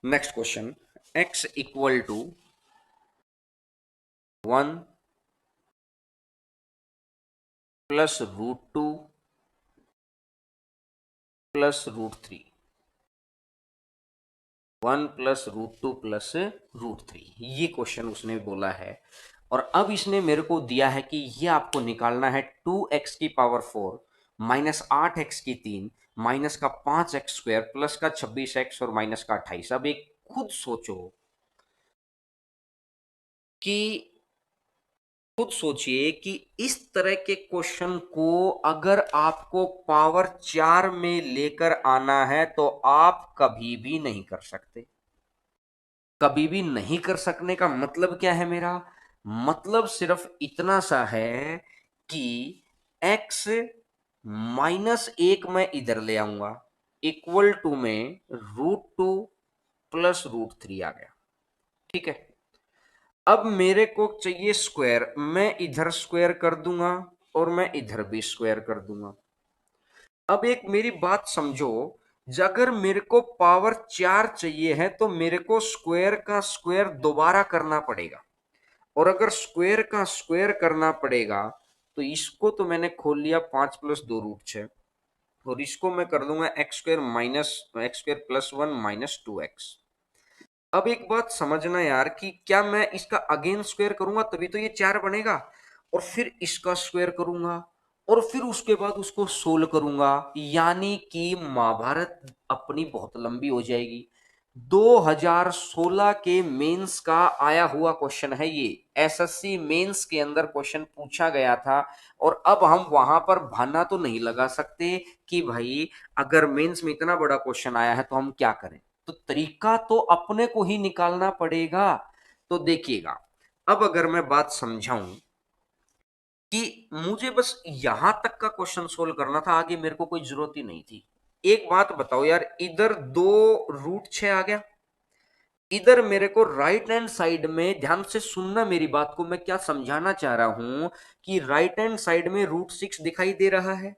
S1: next question. x equal to 1 plus √2 plus √3, 1 plus √2 plus √3, ये क्वेश्चन उसने बोला है। और अब इसने मेरे को दिया है कि ये आपको निकालना है 2x⁴ माइनस 8x⁵ माइनस का 5x² प्लस का 26x और माइनस का 28। अब एक खुद सोचो कि, खुद सोचिए कि इस तरह के क्वेश्चन को अगर आपको पावर 4 में लेकर आना है तो आप कभी भी नहीं कर सकते। कभी भी नहीं कर सकने का मतलब क्या है मेरा? मतलब सिर्फ इतना सा है कि x -1 मैं इधर ले आऊंगा, इक्वल टू में √2 प्लस √3 आ गया। ठीक है। अब मेरे को चाहिए स्क्वायर, मैं इधर स्क्वायर कर दूंगा और मैं इधर भी स्क्वायर कर दूंगा। अब एक मेरी बात समझो, अगर मेरे को पावर 4 चाहिए है तो मेरे को स्क्वायर का स्क्वायर दोबारा करना पड़ेगा। और अगर स्क्वायर का स्क्वायर करना पड़ेगा तो इसको तो मैंने खोल लिया 5 प्लस 2√6, और इसको मैं कर दूंगा x² + 1 माइनस 2x। अब एक बात समझना यार कि क्या मैं इसका अगेन स्क्वायर करूंगा तभी तो ये 4 बनेगा, और फिर इसका स्क्वायर करूंगा और फिर उसके बाद उसको सोल्व करूंगा, यानी कि महाभारत अपनी बहुत लंबी हो जाएगी। 2016 के मेंस का आया हुआ क्वेश्चन है ये, एसएससी मेंस के अंदर क्वेश्चन पूछा गया था। और अब हम वहां पर बहाना तो नहीं लगा सकते कि भाई अगर मेंस में इतना बड़ा क्वेश्चन आया है तो हम क्या करें। तो तरीका तो अपने को ही निकालना पड़ेगा। तो देखिएगा, अब अगर मैं बात समझाऊं कि मुझे बस यहां तक का क्वेश्चन सोल्व करना था, आगे मेरे को कोई जरूरत ही नहीं थी। एक बात बताओ यार, इधर 2√6 आ गया, इधर मेरे को राइट हैंड साइड में, ध्यान से सुनना मेरी बात को, मैं क्या समझाना चाह रहा हूं कि राइट हैंड साइड में √6 दिखाई दे रहा है।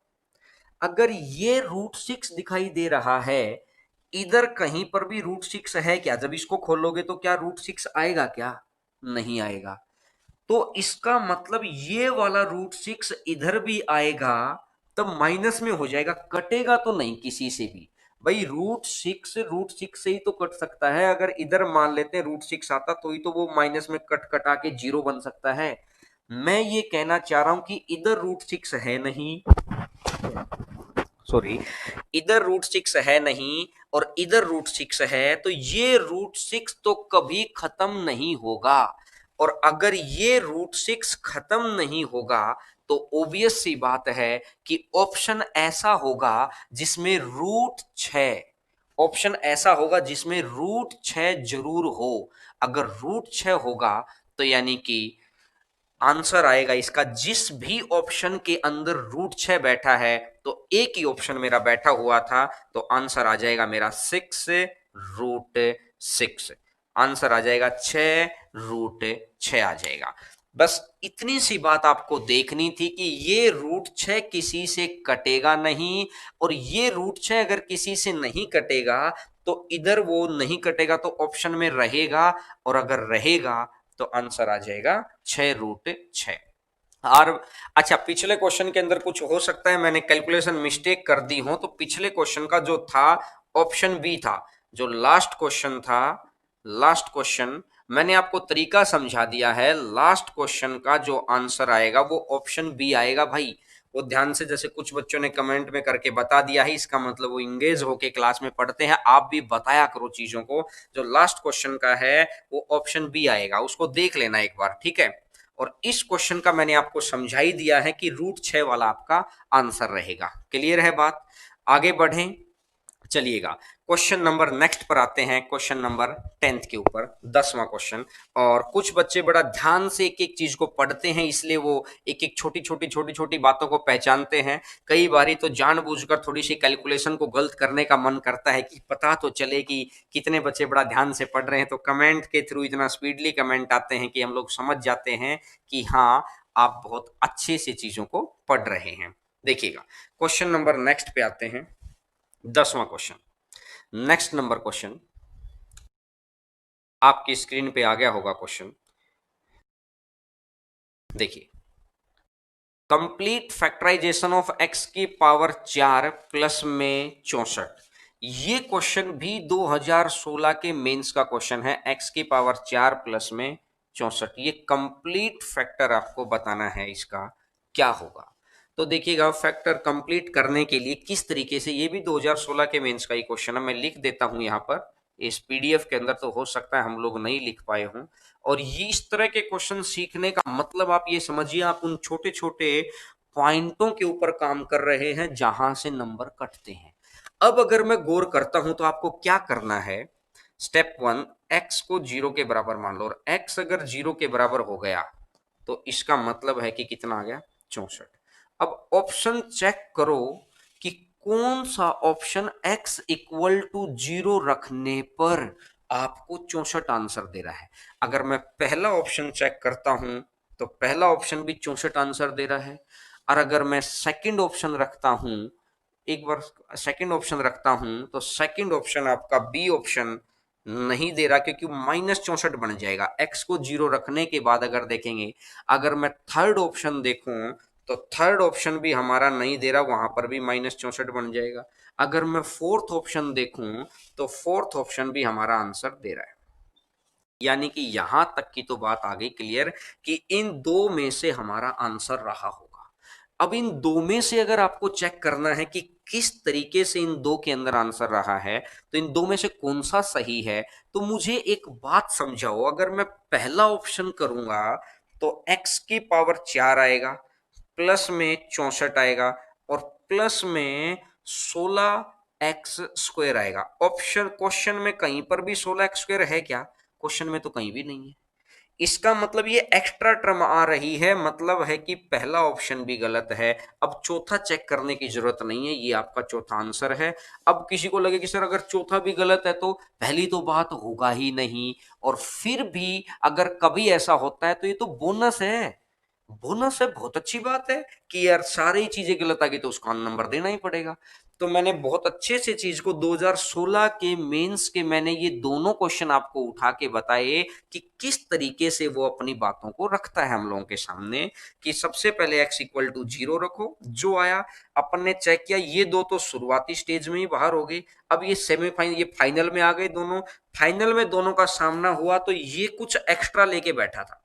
S1: अगर ये √6 दिखाई दे रहा है, इधर कहीं पर भी √6 है क्या? जब इसको खोलोगे तो क्या √6 आएगा क्या? नहीं आएगा। तो इसका मतलब ये वाला √6 इधर भी आएगा, तब माइनस में हो जाएगा, कटेगा तो नहीं किसी से भी। भाई रूट सिक्स से ही तो कट सकता है। अगर इधर मान लेते हैं रूट 6 आता तो ही तो वो माइनस में कट कटा के जीरो बन सकता है। मैं ये कहना चाह रहा हूं कि इधर रूट 6 है नहीं, सॉरी, इधर रूट 6 है नहीं और इधर रूट 6 है, तो ये रूट 6 तो कभी खत्म नहीं होगा। और अगर ये रूट 6 खत्म नहीं होगा तो ओबियस सी बात है कि ऑप्शन ऐसा होगा जिसमें रूट 6, ऑप्शन ऐसा होगा जिसमें रूट 6 जरूर हो। अगर रूट 6 होगा तो यानी कि आंसर आएगा इसका, जिस भी ऑप्शन के अंदर रूट 6 बैठा है, तो एक ही ऑप्शन मेरा बैठा हुआ था, तो आंसर आ जाएगा मेरा 6 रूट 6। आंसर आ जाएगा 6 रूट 6 आ जाएगा। बस इतनी सी बात आपको देखनी थी कि ये रूट 6 किसी से कटेगा नहीं, और ये रूट 6 अगर किसी से नहीं कटेगा तो इधर वो नहीं कटेगा तो ऑप्शन में रहेगा, और अगर रहेगा तो आंसर आ जाएगा 6 रूट 6। और अच्छा, पिछले क्वेश्चन के अंदर कुछ हो सकता है मैंने कैलकुलेशन मिस्टेक कर दी हो, तो पिछले क्वेश्चन का जो था ऑप्शन बी था, जो लास्ट क्वेश्चन था, लास्ट क्वेश्चन मैंने आपको तरीका समझा दिया है। लास्ट क्वेश्चन का जो आंसर आएगा वो ऑप्शन बी आएगा भाई। वो ध्यान से, जैसे कुछ बच्चों ने कमेंट में करके बता दिया है, इसका मतलब वो इंगेज होके क्लास में पढ़ते हैं। आप भी बताया करो चीजों को। जो लास्ट क्वेश्चन का है वो ऑप्शन बी आएगा, उसको देख लेना एक बार, ठीक है। और इस क्वेश्चन का मैंने आपको समझा ही दिया है कि रूट 6 वाला आपका आंसर रहेगा। क्लियर है बात? आगे बढ़ें, चलिएगा क्वेश्चन नंबर नेक्स्ट पर आते हैं। क्वेश्चन नंबर 10th के ऊपर 10वां क्वेश्चन। और कुछ बच्चे बड़ा ध्यान से एक एक चीज को पढ़ते हैं, इसलिए वो एक एक छोटी छोटी बातों को पहचानते हैं। कई बारी तो जानबूझकर थोड़ी सी कैलकुलेशन को गलत करने का मन करता है कि पता तो चले कि कितने बच्चे बड़ा ध्यान से पढ़ रहे हैं, तो कमेंट के थ्रू इतना स्पीडली कमेंट आते हैं कि हम लोग समझ जाते हैं कि हाँ, आप बहुत अच्छे से चीजों को पढ़ रहे हैं। देखिएगा क्वेश्चन नंबर नेक्स्ट पे आते हैं, 10वां क्वेश्चन। नेक्स्ट नंबर क्वेश्चन आपकी स्क्रीन पे आ गया होगा क्वेश्चन। देखिए, कंप्लीट फैक्टराइजेशन ऑफ x की पावर 4 प्लस में 64। ये क्वेश्चन भी 2016 के मेंस का क्वेश्चन है। x की पावर 4 प्लस में 64, ये कंप्लीट फैक्टर आपको बताना है, इसका क्या होगा। तो देखिएगा, फैक्टर कंप्लीट करने के लिए किस तरीके से, ये भी 2016 के मेंस का ही क्वेश्चन है। मैं लिख देता हूं यहां पर, इस पीडीएफ के अंदर तो हो सकता है हम लोग नहीं लिख पाए हों। और ये इस तरह के क्वेश्चन सीखने का मतलब आप ये समझिए, आप उन छोटे छोटे पॉइंटों के ऊपर काम कर रहे हैं जहां से नंबर कटते हैं। अब अगर मैं गौर करता हूं तो आपको क्या करना है। स्टेप 1, एक्स को 0 के बराबर मान लो, और एक्स अगर 0 के बराबर हो गया तो इसका मतलब है कि कितना आ गया, 64। अब ऑप्शन चेक करो कि कौन सा ऑप्शन x इक्वल टू 0 रखने पर आपको 64 आंसर दे रहा है। अगर मैं पहला ऑप्शन चेक करता हूं तो पहला ऑप्शन भी 64 आंसर दे रहा है। और अगर मैं सेकंड ऑप्शन रखता हूं, एक बार सेकंड ऑप्शन रखता हूं, तो सेकंड ऑप्शन आपका बी ऑप्शन नहीं दे रहा, क्योंकि -64 बन जाएगा x को 0 रखने के बाद। अगर देखेंगे, अगर मैं थर्ड ऑप्शन देखूं तो थर्ड ऑप्शन भी हमारा नहीं दे रहा, वहां पर भी -64 बन जाएगा। अगर मैं फोर्थ ऑप्शन देखूं तो फोर्थ ऑप्शन भी हमारा आंसर दे रहा है। यानी कि यहां तक की तो बात आ गई क्लियर कि इन दो में से हमारा आंसर रहा होगा। अब इन दो में से अगर आपको चेक करना है कि किस तरीके से इन दो के अंदर आंसर रहा है, तो इन दो में से कौन सा सही है, तो मुझे एक बात समझाओ। अगर मैं पहला ऑप्शन करूंगा तो x की पावर 4 आएगा, प्लस में 64 आएगा, और प्लस में 16x² आएगा। ऑप्शन क्वेश्चन में कहीं पर भी 16x² है क्या? क्वेश्चन में तो कहीं भी नहीं है। इसका मतलब ये एक्स्ट्रा टर्म आ रही है, मतलब है कि पहला ऑप्शन भी गलत है। अब चौथा चेक करने की जरूरत नहीं है, ये आपका चौथा आंसर है। अब किसी को लगे कि सर अगर चौथा भी गलत है तो पहली तो बात होगा ही नहीं, और फिर भी अगर कभी ऐसा होता है तो ये तो बोनस है। बोनस है, बहुत अच्छी बात है कि यार सारी चीजें गलत आ गई तो उसको नंबर देना ही पड़ेगा। तो मैंने बहुत अच्छे से चीज को 2016 के मेंस के मैंने ये दोनों क्वेश्चन आपको उठा के बताए कि किस तरीके से वो अपनी बातों को रखता है हम लोगों के सामने। कि सबसे पहले x इक्वल टू 0 रखो, जो आया अपन ने चेक किया, ये दो तो शुरुआती स्टेज में ही बाहर हो गई। अब ये सेमीफाइनल, ये फाइनल में आ गए दोनों। फाइनल में दोनों का सामना हुआ तो ये कुछ एक्स्ट्रा लेके बैठा था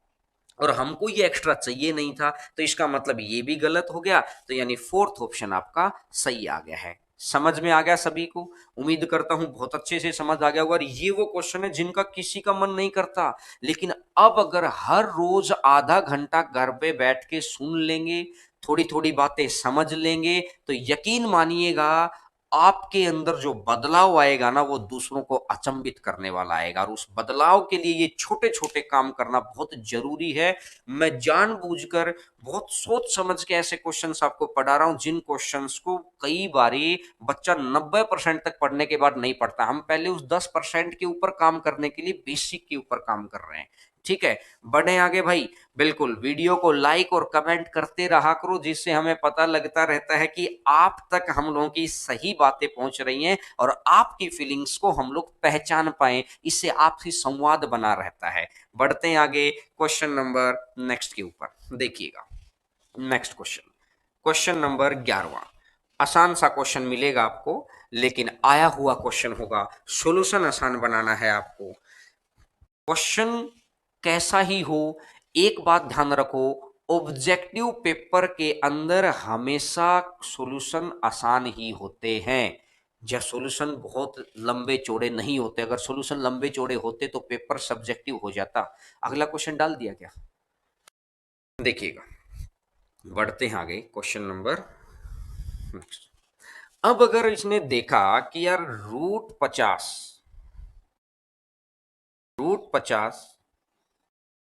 S1: और हमको ये एक्स्ट्रा चाहिए नहीं था, तो इसका मतलब ये भी गलत हो गया। तो यानी फोर्थ ऑप्शन आपका सही आ गया है। समझ में आ गया सभी को? उम्मीद करता हूं बहुत अच्छे से समझ आ गया होगा। और ये वो क्वेश्चन है जिनका किसी का मन नहीं करता, लेकिन अब अगर हर रोज आधा घंटा घर पे बैठ के सुन लेंगे, थोड़ी थोड़ी बातें समझ लेंगे, तो यकीन मानिएगा आपके अंदर जो बदलाव आएगा ना वो दूसरों को अचंभित करने वाला आएगा। और उस बदलाव के लिए ये छोटे छोटे काम करना बहुत जरूरी है। मैं जानबूझकर बहुत सोच समझ के ऐसे क्वेश्चंस आपको पढ़ा रहा हूं जिन क्वेश्चंस को कई बारी बच्चा 90% तक पढ़ने के बाद नहीं पढ़ता। हम पहले उस 10% के ऊपर काम करने के लिए बेसिक के ऊपर काम कर रहे हैं। ठीक है, बढ़े आगे भाई। बिल्कुल वीडियो को लाइक और कमेंट करते रहा करो, जिससे हमें पता लगता रहता है कि आप तक हम लोगों की सही बातें पहुंच रही हैं और आपकी फीलिंग्स को हम लोग पहचान पाए। इससे आपसी संवाद बना रहता है। बढ़ते हैं आगे क्वेश्चन नंबर नेक्स्ट के ऊपर, देखिएगा नेक्स्ट क्वेश्चन, क्वेश्चन नंबर 11वां। आसान सा क्वेश्चन मिलेगा आपको, लेकिन आया हुआ क्वेश्चन होगा, सॉल्यूशन आसान बनाना है आपको। क्वेश्चन कैसा ही हो, एक बात ध्यान रखो, ऑब्जेक्टिव पेपर के अंदर हमेशा सॉल्यूशन आसान ही होते हैं। या सॉल्यूशन बहुत लंबे चौड़े नहीं होते। अगर सॉल्यूशन लंबे चौड़े होते तो पेपर सब्जेक्टिव हो जाता। अगला क्वेश्चन डाल दिया क्या? देखिएगा, बढ़ते हैं आगे क्वेश्चन नंबर नेक्स्ट। अब अगर इसने देखा कि यार रूट 50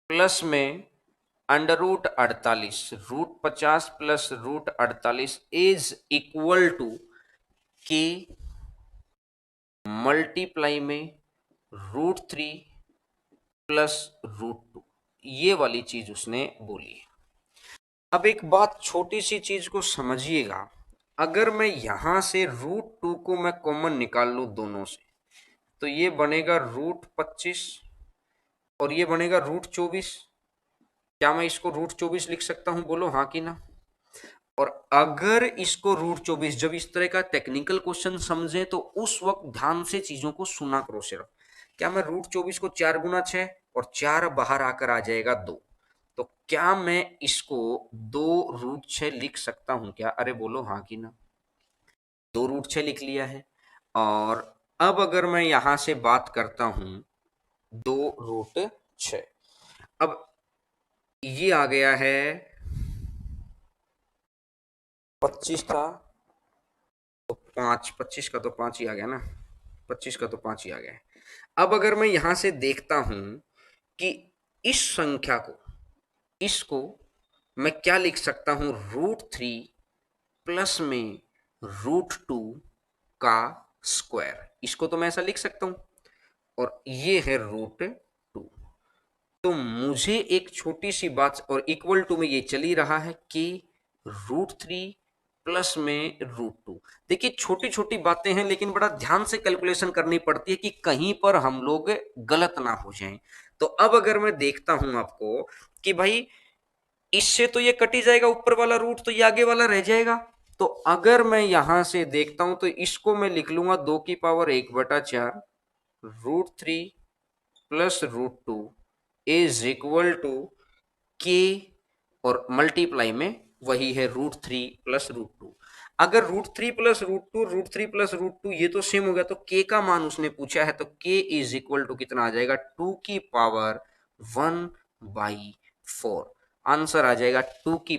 S1: प्लस में √48, √50 प्लस √48 इज इक्वल टू के मल्टीप्लाई में √3 प्लस √2, ये वाली चीज उसने बोली। अब एक बात, छोटी सी चीज को समझिएगा। अगर मैं यहां से √2 को मैं कॉमन निकाल लूं दोनों से, तो ये बनेगा √25 और ये बनेगा √24। क्या मैं इसको √24 लिख सकता हूं? बोलो हाँ कि ना। और अगर इसको √24, जब इस तरह का टेक्निकल क्वेश्चन समझे तो उस वक्त ध्यान से चीजों को सुना करो सिर्फ। क्या मैं √24 को 4 × 6 और 4 बाहर आकर आ जाएगा 2, तो क्या मैं इसको 2√6 लिख सकता हूं क्या? अरे बोलो हाँ कि ना। 2√6 लिख लिया है। और अब अगर मैं यहां से बात करता हूं 2√6, अब ये आ गया है 25 था तो 5, 25 का तो 5 ही आ गया ना, 25 का तो 5 ही आ गया है। अब अगर मैं यहां से देखता हूं कि इस संख्या को, इसको मैं क्या लिख सकता हूं, √3 प्लस में √2 का स्क्वायर, इसको तो मैं ऐसा लिख सकता हूं। और ये है √2। तो मुझे एक छोटी सी बात, और इक्वल टू में ये चल ही रहा है कि √3 प्लस में √2। देखिए छोटी छोटी बातें हैं, लेकिन बड़ा ध्यान से कैलकुलेशन करनी पड़ती है कि कहीं पर हम लोग गलत ना हो जाएं। तो अब अगर मैं देखता हूं आपको कि भाई इससे तो ये कट ही जाएगा, ऊपर वाला रूट तो ये आगे वाला रह जाएगा। तो अगर मैं यहां से देखता हूं तो इसको मैं लिख लूंगा 2⁴ √3 प्लस √2 इज इक्वल टू के, और मल्टीप्लाई में वही है √3 प्लस √2। अगर √3 प्लस √2, √3 प्लस √2 ये तो सेम हो गया, तो के का मान उसने पूछा है, तो के इज इक्वल टू कितना आ जाएगा, 2⁴ आंसर आ जाएगा 2⁴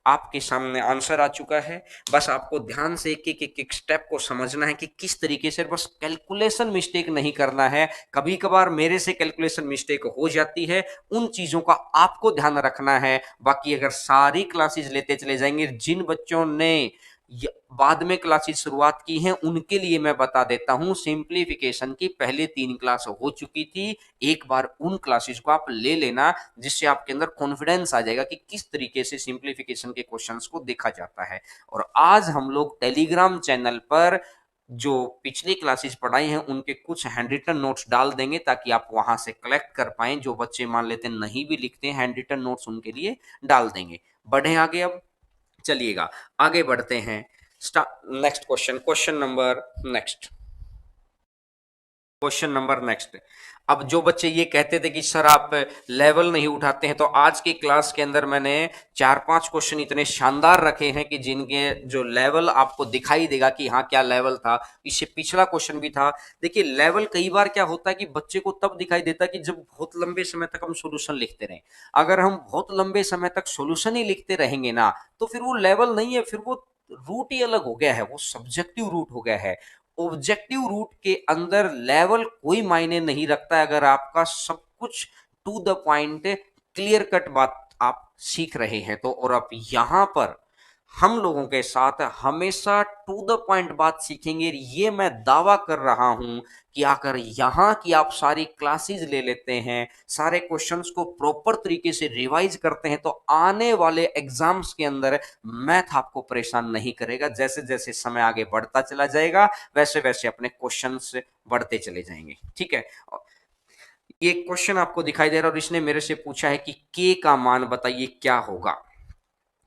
S1: आपके सामने आंसर आ चुका है। बस आपको ध्यान से एक एक एक स्टेप को समझना है कि किस तरीके से, बस कैलकुलेशन मिस्टेक नहीं करना है। कभी कभार मेरे से कैलकुलेशन मिस्टेक हो जाती है, उन चीजों का आपको ध्यान रखना है। बाकी अगर सारी क्लासेस लेते चले जाएंगे, जिन बच्चों ने
S2: बाद में क्लासेस शुरुआत की हैं उनके लिए मैं बता देता हूं, सिंप्लीफिकेशन की पहले 3 क्लास हो चुकी थी। एक बार उन क्लासेस को आप ले लेना, जिससे आपके अंदर कॉन्फिडेंस आ जाएगा कि किस तरीके से सिंप्लीफिकेशन के क्वेश्चंस को देखा जाता है। और आज हम लोग टेलीग्राम चैनल पर जो पिछली क्लासेस पढ़ाई हैं उनके कुछ हैंड रिटन नोट्स डाल देंगे, ताकि आप वहां से कलेक्ट कर पाएं। जो बच्चे मान लेते हैं नहीं भी लिखते हैं, हैंड रिटन नोट्स उनके लिए डाल देंगे। बढ़े आगे अब, चलिएगा आगे बढ़ते हैं। Next question, question number next. अब जो बच्चे ये कहते थे कि सर आप लेवल नहीं उठाते हैं, तो आज की क्लास के अंदर मैंने 4-5 क्वेश्चन इतने शानदार रखे हैं कि जिनके जो लेवल आपको दिखाई देगा कि हाँ क्या लेवल था। इससे पिछला क्वेश्चन भी था। देखिए लेवल कई बार क्या होता है कि बच्चे को तब दिखाई देता है कि जब बहुत लंबे समय तक हम सोल्यूशन लिखते रहें। अगर हम बहुत लंबे समय तक सोल्यूशन ही लिखते रहेंगे ना, तो फिर वो लेवल नहीं है, फिर वो रूट ही अलग हो गया है, वो सब्जेक्टिव रूट हो गया है। ऑब्जेक्टिव रूट के अंदर लेवल कोई मायने नहीं रखता है, अगर आपका सब कुछ to the point clear cut बात आप सीख रहे हैं तो। और अब यहां पर हम लोगों के साथ हमेशा टू द पॉइंट बात सीखेंगे, ये मैं दावा कर रहा हूं कि अगर यहां की आप सारी क्लासेस ले लेते हैं, सारे क्वेश्चंस को प्रॉपर तरीके से रिवाइज करते हैं, तो आने वाले एग्जाम्स के अंदर मैथ आपको परेशान नहीं करेगा। जैसे जैसे समय आगे बढ़ता चला जाएगा, वैसे वैसे अपने क्वेश्चंस बढ़ते चले जाएंगे। ठीक है, ये क्वेश्चन आपको दिखाई दे रहा है और इसने मेरे से पूछा है कि के का मान बताइए क्या होगा।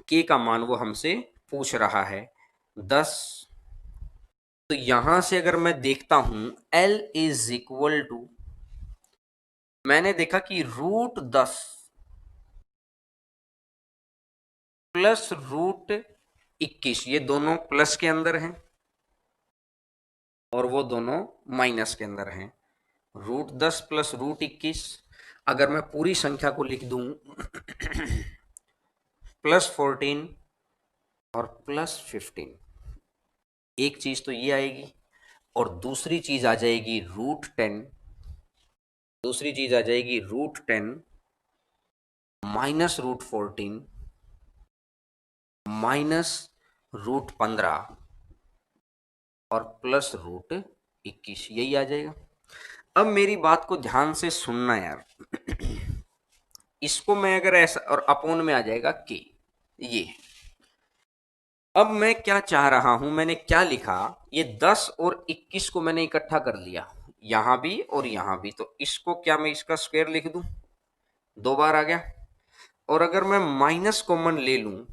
S2: के का मान वो हमसे पूछ रहा है 10। तो यहां से अगर मैं देखता हूं L इज इक्वल टू, मैंने देखा कि √10 प्लस √21, ये दोनों प्लस के अंदर हैं और वो दोनों माइनस के अंदर हैं। √10 प्लस √21, अगर मैं पूरी संख्या को लिख दूं +14 और +15, एक चीज तो ये आएगी और दूसरी चीज आ जाएगी √10, दूसरी चीज आ जाएगी √10 माइनस √14 माइनस √15 और प्लस √21, यही आ जाएगा। अब मेरी बात को ध्यान से सुनना यार। इसको मैं अगर ऐसा, और अपोन में आ जाएगा के, ये। अब मैं क्या चाह रहा हूं, मैंने क्या लिखा, ये 10 और 21 को मैंने इकट्ठा कर लिया, यहां भी और यहां भी। तो इसको क्या मैं इसका स्क्वायर लिख दूं, 2 बार आ गया। और अगर मैं माइनस कॉमन ले लूं,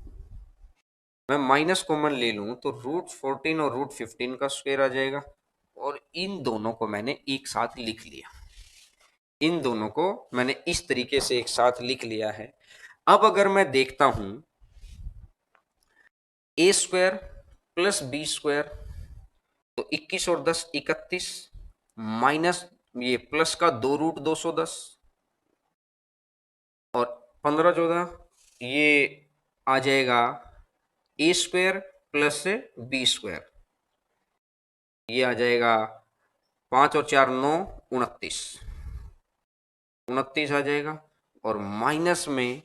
S2: मैं माइनस कॉमन ले लूं तो √14 और √15 का स्क्वायर आ जाएगा। और इन दोनों को मैंने एक साथ लिख लिया, इन दोनों को मैंने इस तरीके से एक साथ लिख लिया है। अब अगर मैं देखता हूं a² प्लस b², तो 21 और 10 31, माइनस ये प्लस का 2√210 और 15-14, ये आ जाएगा a² प्लस b², ये आ जाएगा 5 और 4 9, 29, 29 आ जाएगा। और माइनस में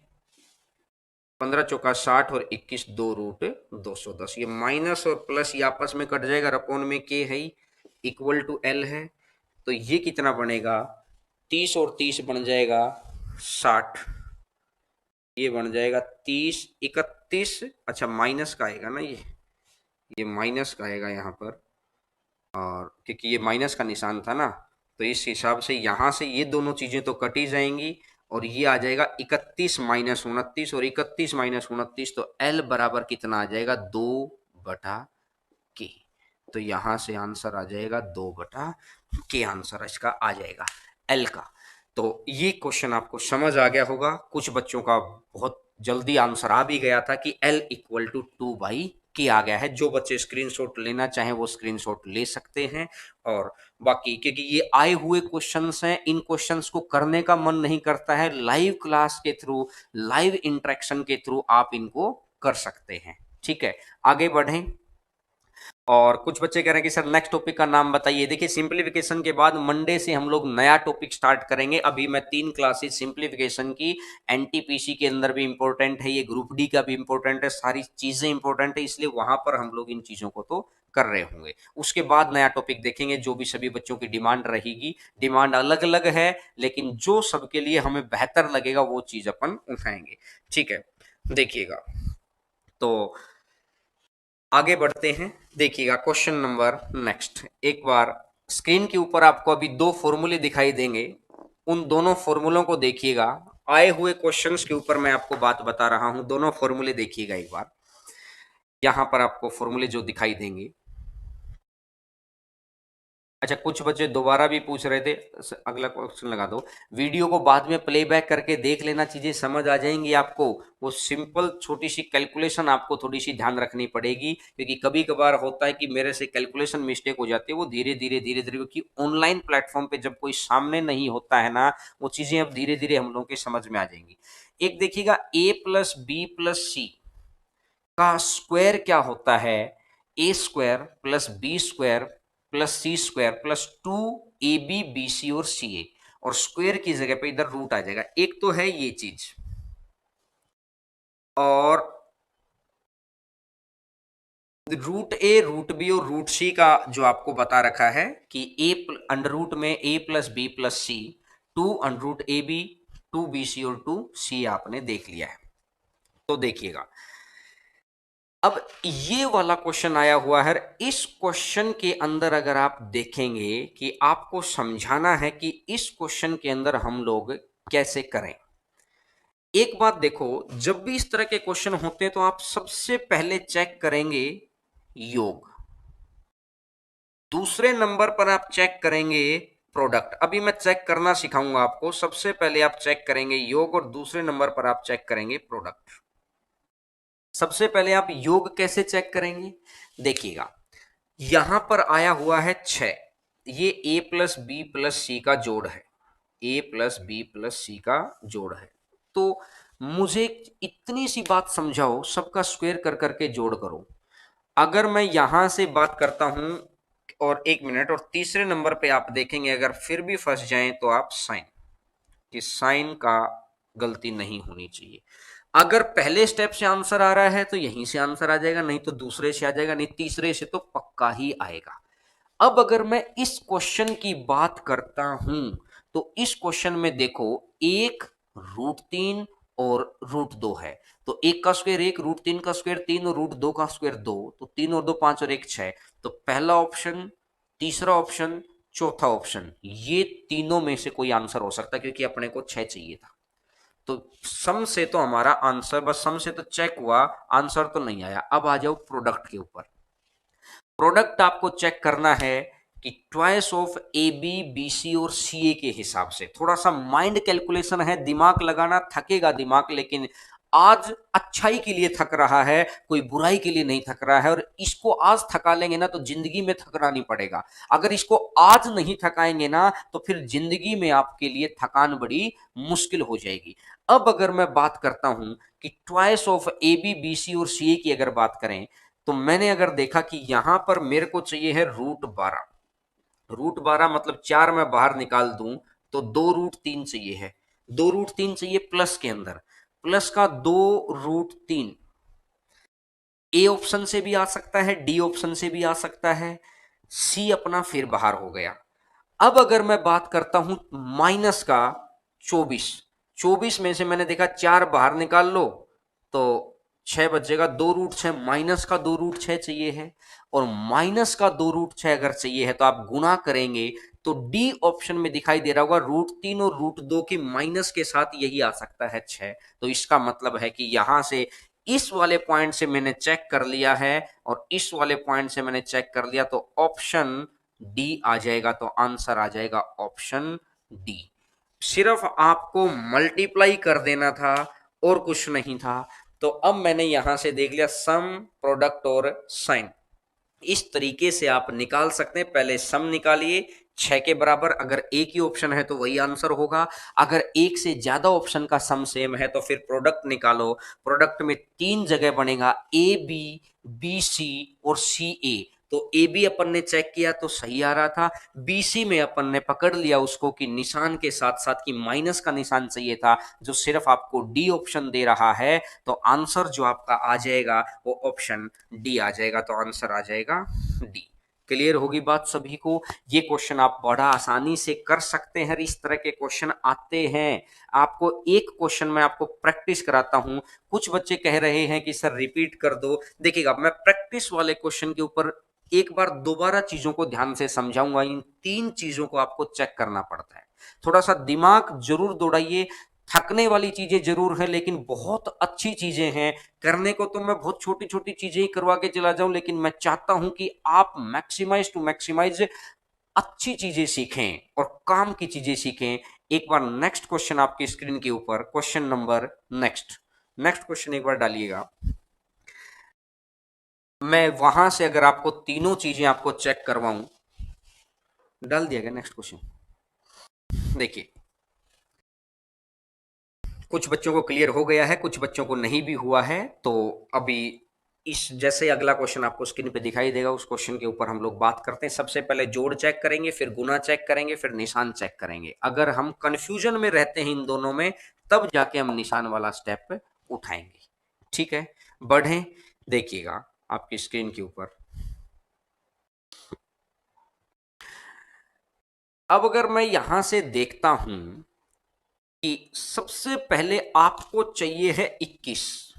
S2: 15 चौका 60 और 21 2√210, ये माइनस और प्लस ये आपस में कट जाएगा, रपोन में के है इक्वल टू एल है। तो ये कितना बनेगा, 30 और 30 बन जाएगा 60, ये बन जाएगा 30 31, अच्छा माइनस का आएगा ना, ये माइनस का आएगा यहाँ पर, और क्योंकि ये माइनस का निशान था ना, तो इस हिसाब से यहाँ से ये दोनों चीजें तो कटी जाएंगी और ये आ जाएगा 31 माइनस 29, और 31 माइनस 29, तो L बराबर कितना आ जाएगा, 2/k। तो यहां से आंसर आ जाएगा 2/k, आंसर इसका आ जाएगा L का। तो ये क्वेश्चन आपको समझ आ गया होगा। कुछ बच्चों का बहुत जल्दी आंसर आ भी गया था कि L इक्वल टू 2/k आ गया है। जो बच्चे स्क्रीनशॉट लेना चाहें वो स्क्रीनशॉट ले सकते हैं। और बाकी क्योंकि ये आए हुए क्वेश्चंस हैं, इन क्वेश्चंस को करने का मन नहीं करता है, लाइव क्लास के थ्रू, लाइव इंटरेक्शन के थ्रू आप इनको कर सकते हैं। ठीक है, आगे बढ़ें। और कुछ बच्चे कह रहे हैं कि सर नेक्स्ट टॉपिक का नाम बताइए। देखिए सिंप्लीफिकेशन के बाद मंडे से हम लोग नया टॉपिक स्टार्ट करेंगे। अभी मैं 3 क्लासेस सिंप्लीफिकेशन की, एनटीपीसी के अंदर भी इंपॉर्टेंट है, ये ग्रुप डी का भी इंपॉर्टेंट है, सारी चीजें इंपॉर्टेंट है, इसलिए वहां पर हम लोग इन चीजों को तो कर रहे होंगे। उसके बाद नया टॉपिक देखेंगे, जो भी सभी बच्चों की डिमांड रहेगी। डिमांड अलग अलग है, लेकिन जो सबके लिए हमें बेहतर लगेगा वो चीज अपन उठाएंगे। ठीक है, देखिएगा तो आगे बढ़ते हैं। देखिएगा क्वेश्चन नंबर नेक्स्ट, एक बार स्क्रीन के ऊपर आपको अभी 2 फॉर्मूले दिखाई देंगे, उन दोनों फॉर्मूलों को देखिएगा। आए हुए क्वेश्चंस के ऊपर मैं आपको बात बता रहा हूं, दोनों फॉर्मूले देखिएगा एक बार। यहां पर आपको फॉर्मूले जो दिखाई देंगे। अच्छा, कुछ बच्चे दोबारा भी पूछ रहे थे, अगला क्वेश्चन लगा दो। वीडियो को बाद में प्लेबैक करके देख लेना, चीजें समझ आ जाएंगी आपको। वो सिंपल छोटी सी कैलकुलेशन आपको थोड़ी सी ध्यान रखनी पड़ेगी, क्योंकि कभी कभार होता है कि मेरे से कैलकुलेशन मिस्टेक हो जाती है। वो धीरे धीरे धीरे धीरे, क्योंकि ऑनलाइन प्लेटफॉर्म पे जब कोई सामने नहीं होता है ना, वो चीजें अब धीरे धीरे हम लोगों के समझ में आ जाएंगी। एक देखिएगा, A plus B plus C का स्क्वायर क्या होता है? A square plus B square plus C square plus 2ab bc और ca, और स्क्वायर की जगह पे इधर रूट आ जाएगा। एक तो है ये चीज, और रूट ए रूट बी और रूट सी का जो आपको बता रखा है कि ए अंडर रूट में A plus B plus C, 2 under root A B, 2bc और 2c आपने देख लिया है। तो देखिएगा, अब ये वाला क्वेश्चन आया हुआ है। इस क्वेश्चन के अंदर अगर आप देखेंगे कि आपको समझाना है कि इस क्वेश्चन के अंदर हम लोग कैसे करें। एक बात देखो, जब भी इस तरह के क्वेश्चन होते हैं तो आप सबसे पहले चेक करेंगे योग, दूसरे नंबर पर आप चेक करेंगे प्रोडक्ट। अभी मैं चेक करना सिखाऊंगा आपको। सबसे पहले आप चेक करेंगे योग और दूसरे नंबर पर आप चेक करेंगे प्रोडक्ट। सबसे पहले आप योग कैसे चेक करेंगे? देखिएगा, यहां पर आया हुआ है 6, ये ए प्लस बी प्लस सी का जोड़ है, ए प्लस बी प्लस सी का जोड़ है। तो मुझे इतनी सी बात समझाओ, सबका स्क्वायर कर करके जोड़ करो। अगर मैं यहां से बात करता हूं, और 1 मिनट, और तीसरे नंबर पे आप देखेंगे अगर फिर भी फंस जाएं तो आप साइन, कि साइन का गलती नहीं होनी चाहिए। अगर पहले स्टेप से आंसर आ रहा है तो यहीं से आंसर आ जाएगा, नहीं तो दूसरे से आ जाएगा, नहीं तीसरे से तो पक्का ही आएगा। अब अगर मैं इस क्वेश्चन की बात करता हूं, तो इस क्वेश्चन में देखो, एक √3 और √2 है। तो एक का स्क्वायर 1, √3 का स्क्वायर 3 और √2 का स्क्वायर 2, तो 3 और 2 5 और 1 6। तो पहला ऑप्शन, तीसरा ऑप्शन, चौथा ऑप्शन, ये तीनों में से कोई आंसर हो सकता है, क्योंकि अपने को 6 चाहिए था। तो सम से तो हमारा आंसर, बस सम से तो चेक हुआ, आंसर तो नहीं आया। अब आ जाओ प्रोडक्ट के ऊपर। प्रोडक्ट आपको चेक करना है कि twice of A B B C और सी ए के हिसाब से। थोड़ा सा माइंड कैलकुलेशन है, दिमाग लगाना, थकेगा दिमाग, लेकिन आज अच्छाई के लिए थक रहा है, कोई बुराई के लिए नहीं थक रहा है। और इसको आज थका लेंगे ना तो जिंदगी में थकना नहीं पड़ेगा। अगर इसको आज नहीं थकाएंगे ना तो फिर जिंदगी में आपके लिए थकान बड़ी मुश्किल हो जाएगी। अब अगर मैं बात करता हूं कि twice of A B B C और सी ए की अगर बात करें, तो मैंने अगर देखा कि यहां पर मेरे को चाहिए है √12, √12 मतलब 4 मैं बाहर निकाल दूं तो 2√3 चाहिए है, 2√3 चाहिए प्लस के अंदर, प्लस का 2√3। ए ऑप्शन से भी आ सकता है, डी ऑप्शन से भी आ सकता है, सी अपना फिर बाहर हो गया। अब अगर मैं बात करता हूं माइनस का 24, 24 में से मैंने देखा 4 बाहर निकाल लो तो 6 बचेगा, 2√6, माइनस का 2√6 चाहिए है, और माइनस का 2√6 अगर चाहिए है तो आप गुना करेंगे तो डी ऑप्शन में दिखाई दे रहा होगा √3 और √2 के माइनस के साथ यही आ सकता है 6। तो इसका मतलब है कि यहां से इस वाले पॉइंट से मैंने चेक कर लिया है और इस वाले पॉइंट से मैंने चेक कर लिया, तो ऑप्शन डी आ जाएगा। तो आंसर आ जाएगा ऑप्शन डी। सिर्फ आपको मल्टीप्लाई कर देना था और कुछ नहीं था। तो अब मैंने यहां से देख लिया सम, प्रोडक्ट और साइन। इस तरीके से आप निकाल सकते हैं। पहले सम निकालिए 6 के बराबर, अगर एक ही ऑप्शन है तो वही आंसर होगा। अगर एक से ज्यादा ऑप्शन का सम सेम है तो फिर प्रोडक्ट निकालो। प्रोडक्ट में 3 जगह बनेगा, ए बी, बी सी और सी ए। तो ए बी अपन ने चेक किया तो सही आ रहा था, बी सी में अपन ने पकड़ लिया उसको कि निशान के साथ साथ की माइनस का निशान चाहिए था, जो सिर्फ आपको डी ऑप्शन दे रहा है, तो आंसर जो आपका आ जाएगा वो ऑप्शन डी आ जाएगा, तो आंसर आ जाएगा डी। क्लियर होगी बात सभी को? ये क्वेश्चन आप बड़ा आसानी से कर सकते हैं, इस तरह के क्वेश्चन आते हैं। आपको एक क्वेश्चन में आपको प्रैक्टिस कराता हूं, कुछ बच्चे कह रहे हैं कि सर रिपीट कर दो, देखिएगा मैं प्रैक्टिस वाले क्वेश्चन के ऊपर एक बार दोबारा चीजों को ध्यान से समझाऊंगा। इन तीन चीजों को आपको चेक करना पड़ता है, थोड़ा सा दिमाग जरूर दौड़ाइए, थकने वाली चीजें जरूर है लेकिन बहुत अच्छी चीजें हैं करने को। तो मैं बहुत छोटी छोटी चीजें ही करवा के चला जाऊं, लेकिन मैं चाहता हूं कि आप मैक्सिमाइज टू मैक्सिमाइज अच्छी चीजें सीखें और काम की चीजें सीखें। एक बार नेक्स्ट क्वेश्चन आपकी स्क्रीन के ऊपर, question number next, next question एक बार डालिएगा। मैं वहां से अगर आपको तीनों चीजें आपको चेक करवाऊं, डाल दिया गया नेक्स्ट क्वेश्चन। देखिए कुछ बच्चों को क्लियर हो गया है, कुछ बच्चों को नहीं भी हुआ है, तो अभी इस जैसे अगला क्वेश्चन आपको स्क्रीन पे दिखाई देगा उस क्वेश्चन के ऊपर हम लोग बात करते हैं। सबसे पहले जोड़ चेक करेंगे, फिर गुना चेक करेंगे, फिर निशान चेक करेंगे। अगर हम कंफ्यूजन में रहते हैं इन दोनों में, तब जाके हम निशान वाला स्टेप उठाएंगे। ठीक है, बढ़ें, देखिएगा आपकी स्क्रीन के ऊपर। अब अगर मैं यहां से देखता हूं कि सबसे पहले आपको चाहिए है 21,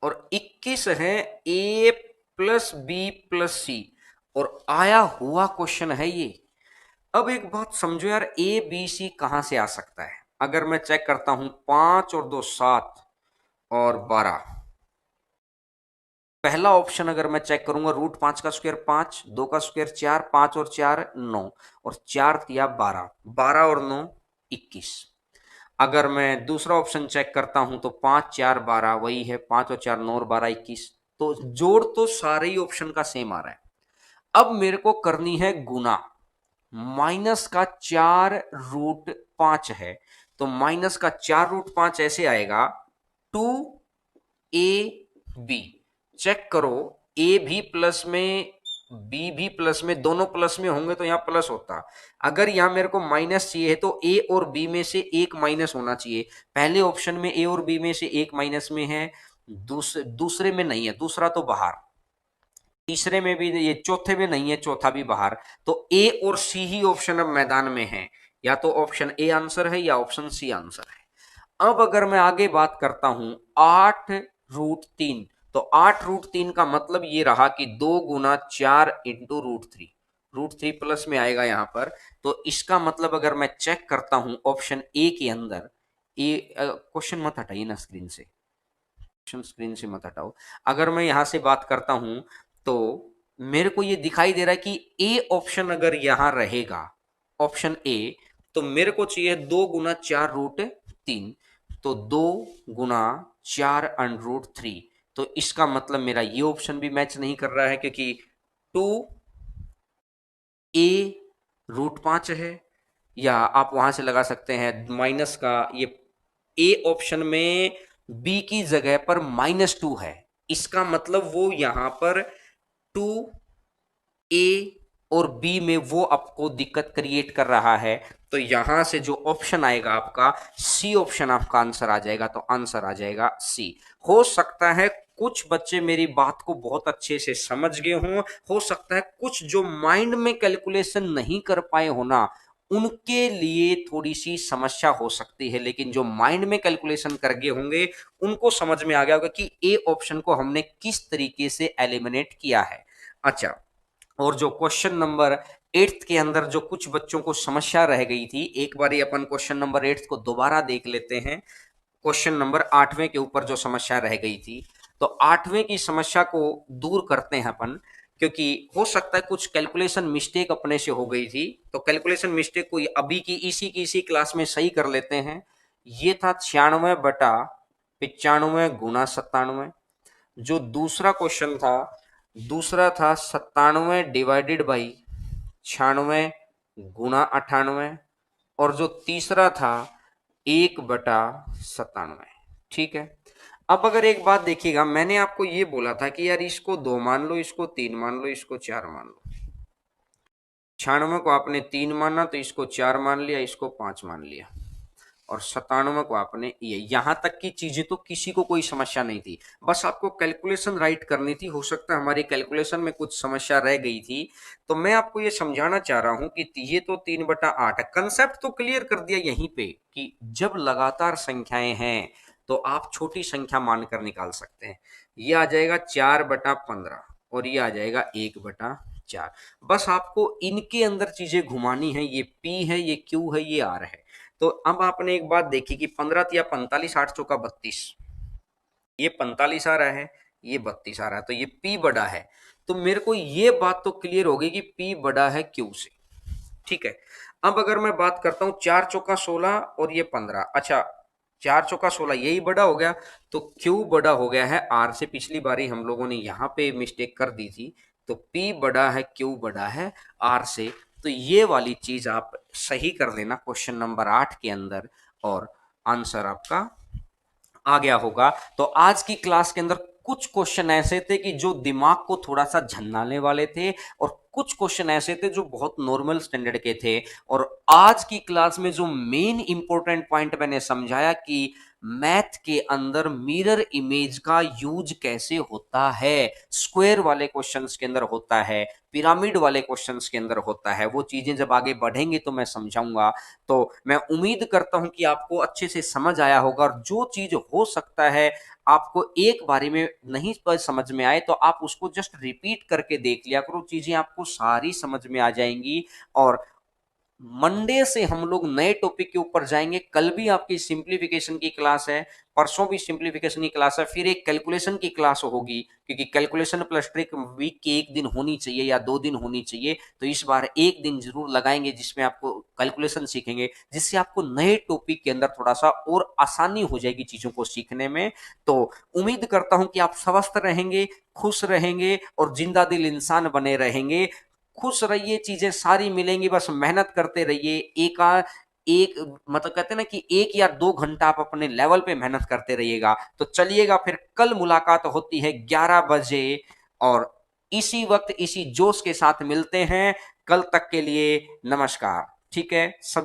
S2: और 21 है ए प्लस बी प्लस सी, और आया हुआ क्वेश्चन है ये। अब एक बात समझो यार, ए बी सी कहां से आ सकता है? अगर मैं चेक करता हूं 5 और 2 7 और 12, पहला ऑप्शन अगर मैं चेक करूंगा, रूट 5 का स्क्वायर 5, 2 का स्क्वायर 4, 5 और 4 9, और 4 तिया 12, 12 और 9 21। अगर मैं दूसरा ऑप्शन चेक करता हूं तो 5 4 12 वही है, 5 और 4 9 और 12 21। तो जोड़ तो सारे ही ऑप्शन का सेम आ रहा है। अब मेरे को करनी है गुना। माइनस का 4 रूट 5 है, तो माइनस का 4 रूट 5 ऐसे आएगा 2ab। चेक करो, ए भी प्लस में बी भी प्लस में, दोनों प्लस में होंगे तो यहां प्लस होता। अगर यहां मेरे को माइनस चाहिए है तो ए और बी में से एक माइनस होना चाहिए। पहले ऑप्शन में ए और बी में से एक माइनस में है, दूसरे में नहीं है, दूसरा तो बाहर, तीसरे में भी ये, चौथे में नहीं है, चौथा भी बाहर। तो ए और सी ही ऑप्शन अब मैदान में है, या तो ऑप्शन ए आंसर है या ऑप्शन सी आंसर है। अब अगर मैं आगे बात करता हूं 8 रूट 3, तो 8 रूट 3 का मतलब ये रहा कि 2 गुना 4 इंटू रूट 3, रूट 3 प्लस में आएगा यहां पर। तो इसका मतलब अगर मैं चेक करता हूं ऑप्शन ए के अंदर, ए क्वेश्चन मत हटाइए ना स्क्रीन से, क्वेश्चन स्क्रीन से मत हटाओ। अगर मैं यहां से बात करता हूं तो मेरे को ये दिखाई दे रहा है कि ए ऑप्शन अगर यहां रहेगा, ऑप्शन ए, तो मेरे को चाहिए 2 गुना 4 रूट 3, तो 2 गुना 4 अंडर रूट 3। तो इसका मतलब मेरा ये ऑप्शन भी मैच नहीं कर रहा है, क्योंकि 2a रूट 5 है, या आप वहां से लगा सकते हैं माइनस का, ये ए ऑप्शन में बी की जगह पर -2 है, इसका मतलब वो यहां पर 2a और बी में वो आपको दिक्कत क्रिएट कर रहा है। तो यहां से जो ऑप्शन आएगा आपका सी ऑप्शन, आपका आंसर आ जाएगा, तो आंसर आ जाएगा सी। हो सकता है कुछ बच्चे मेरी बात को बहुत अच्छे से समझ गए हों, हो सकता है कुछ जो माइंड में कैलकुलेशन नहीं कर पाए हो ना, उनके लिए थोड़ी सी समस्या हो सकती है, लेकिन जो माइंड में कैलकुलेशन कर गए होंगे उनको समझ में आ गया होगा कि ए ऑप्शन को हमने किस तरीके से एलिमिनेट किया है। अच्छा, और जो क्वेश्चन नंबर 8 के अंदर जो कुछ बच्चों को समस्या रह गई थी, एक बार अपन क्वेश्चन नंबर 8 को दोबारा देख लेते हैं। क्वेश्चन नंबर 8वें के ऊपर जो समस्या रह गई थी, तो 8वें की समस्या को दूर करते हैं अपन, क्योंकि हो सकता है कुछ कैलकुलेशन मिस्टेक अपने से हो गई थी, तो कैलकुलेशन मिस्टेक को अभी की इसी क्लास में सही कर लेते हैं। ये था 96/95 गुना 97। जो दूसरा क्वेश्चन था, दूसरा था 97/96 गुना 98, और जो तीसरा था 1/97। ठीक है, अब अगर एक बात देखिएगा, मैंने आपको ये बोला था कि यार इसको 2 मान लो, इसको 3 मान लो, इसको 4 मान लो। 96 को आपने 3 माना तो इसको 4 मान लिया, इसको 5 मान लिया, और 97 को आपने ये, यहां तक की चीजें तो किसी को कोई समस्या नहीं थी। बस आपको कैलकुलेशन राइट करनी थी। हो सकता है हमारी कैलकुलेशन में कुछ समस्या रह गई थी। तो मैं आपको ये समझाना चाह रहा हूं कि ये तो 3/8 है। कंसेप्ट तो क्लियर कर दिया यहीं पे कि जब लगातार संख्याएं हैं तो आप छोटी संख्या मानकर निकाल सकते हैं। ये आ जाएगा 4/15 और ये आ जाएगा 1/4। बस आपको इनके अंदर चीजें घुमानी है। ये पी है, ये क्यू है, ये आर है। तो अब आपने एक बात देखी कि 15 या 45, 8 चौका 32, ये 45 आ रहा है, ये 32 आ रहा है, तो ये P बड़ा है। तो मेरे को ये बात तो क्लियर हो गई कि P बड़ा है Q से। ठीक है। अब अगर मैं बात करता हूं 4 चौका 16 और ये 15, अच्छा 4 चौका 16 यही बड़ा हो गया, तो Q बड़ा हो गया है R से। पिछली बारी हम लोगों ने यहां पे मिस्टेक कर दी थी। तो P बड़ा है, Q बड़ा है R से। तो ये वाली चीज आप सही कर लेना क्वेश्चन नंबर 8 के अंदर, और आंसर आपका आ गया होगा। तो आज की क्लास के अंदर कुछ क्वेश्चन ऐसे थे कि जो दिमाग को थोड़ा सा झन्नाने वाले थे, और कुछ क्वेश्चन ऐसे थे जो बहुत नॉर्मल स्टैंडर्ड के थे। और आज की क्लास में जो मेन इंपॉर्टेंट पॉइंट मैंने समझाया कि मैथ के अंदर मिरर इमेज का यूज कैसे होता है, स्क्वायर वाले क्वेश्चंस के अंदर होता है, पिरामिड वाले क्वेश्चंस के अंदर होता है, वो चीजें जब आगे बढ़ेंगे तो मैं समझाऊंगा। तो मैं उम्मीद करता हूं कि आपको अच्छे से समझ आया होगा। और जो चीज हो सकता है आपको एक बारी में नहीं समझ में आए, तो आप उसको जस्ट रिपीट करके देख लिया करो, चीजें आपको सारी समझ में आ जाएंगी। और मंडे से हम लोग नए टॉपिक के ऊपर जाएंगे। कल भी आपकी सिंप्लीफिकेशन की क्लास है, परसों भी सिंप्लीफिकेशन की क्लास है, फिर एक कैलकुलेशन की क्लास होगी, क्योंकि कैलकुलेशन प्लस ट्रिक वीक के एक दिन होनी चाहिए या 2 दिन होनी चाहिए। तो इस बार एक दिन जरूर लगाएंगे जिसमें आपको कैलकुलेशन सीखेंगे, जिससे आपको नए टॉपिक के अंदर थोड़ा सा और आसानी हो जाएगी चीजों को सीखने में। तो उम्मीद करता हूं कि आप स्वस्थ रहेंगे, खुश रहेंगे और जिंदा दिल इंसान बने रहेंगे। खुश रहिए, चीजें सारी मिलेंगी, बस मेहनत करते रहिए। एक मतलब कहते हैं ना कि 1 या 2 घंटा आप अपने लेवल पे मेहनत करते रहिएगा। तो चलिएगा, फिर कल मुलाकात होती है 11 बजे, और इसी वक्त इसी जोश के साथ मिलते हैं। कल तक के लिए नमस्कार। ठीक है सभी।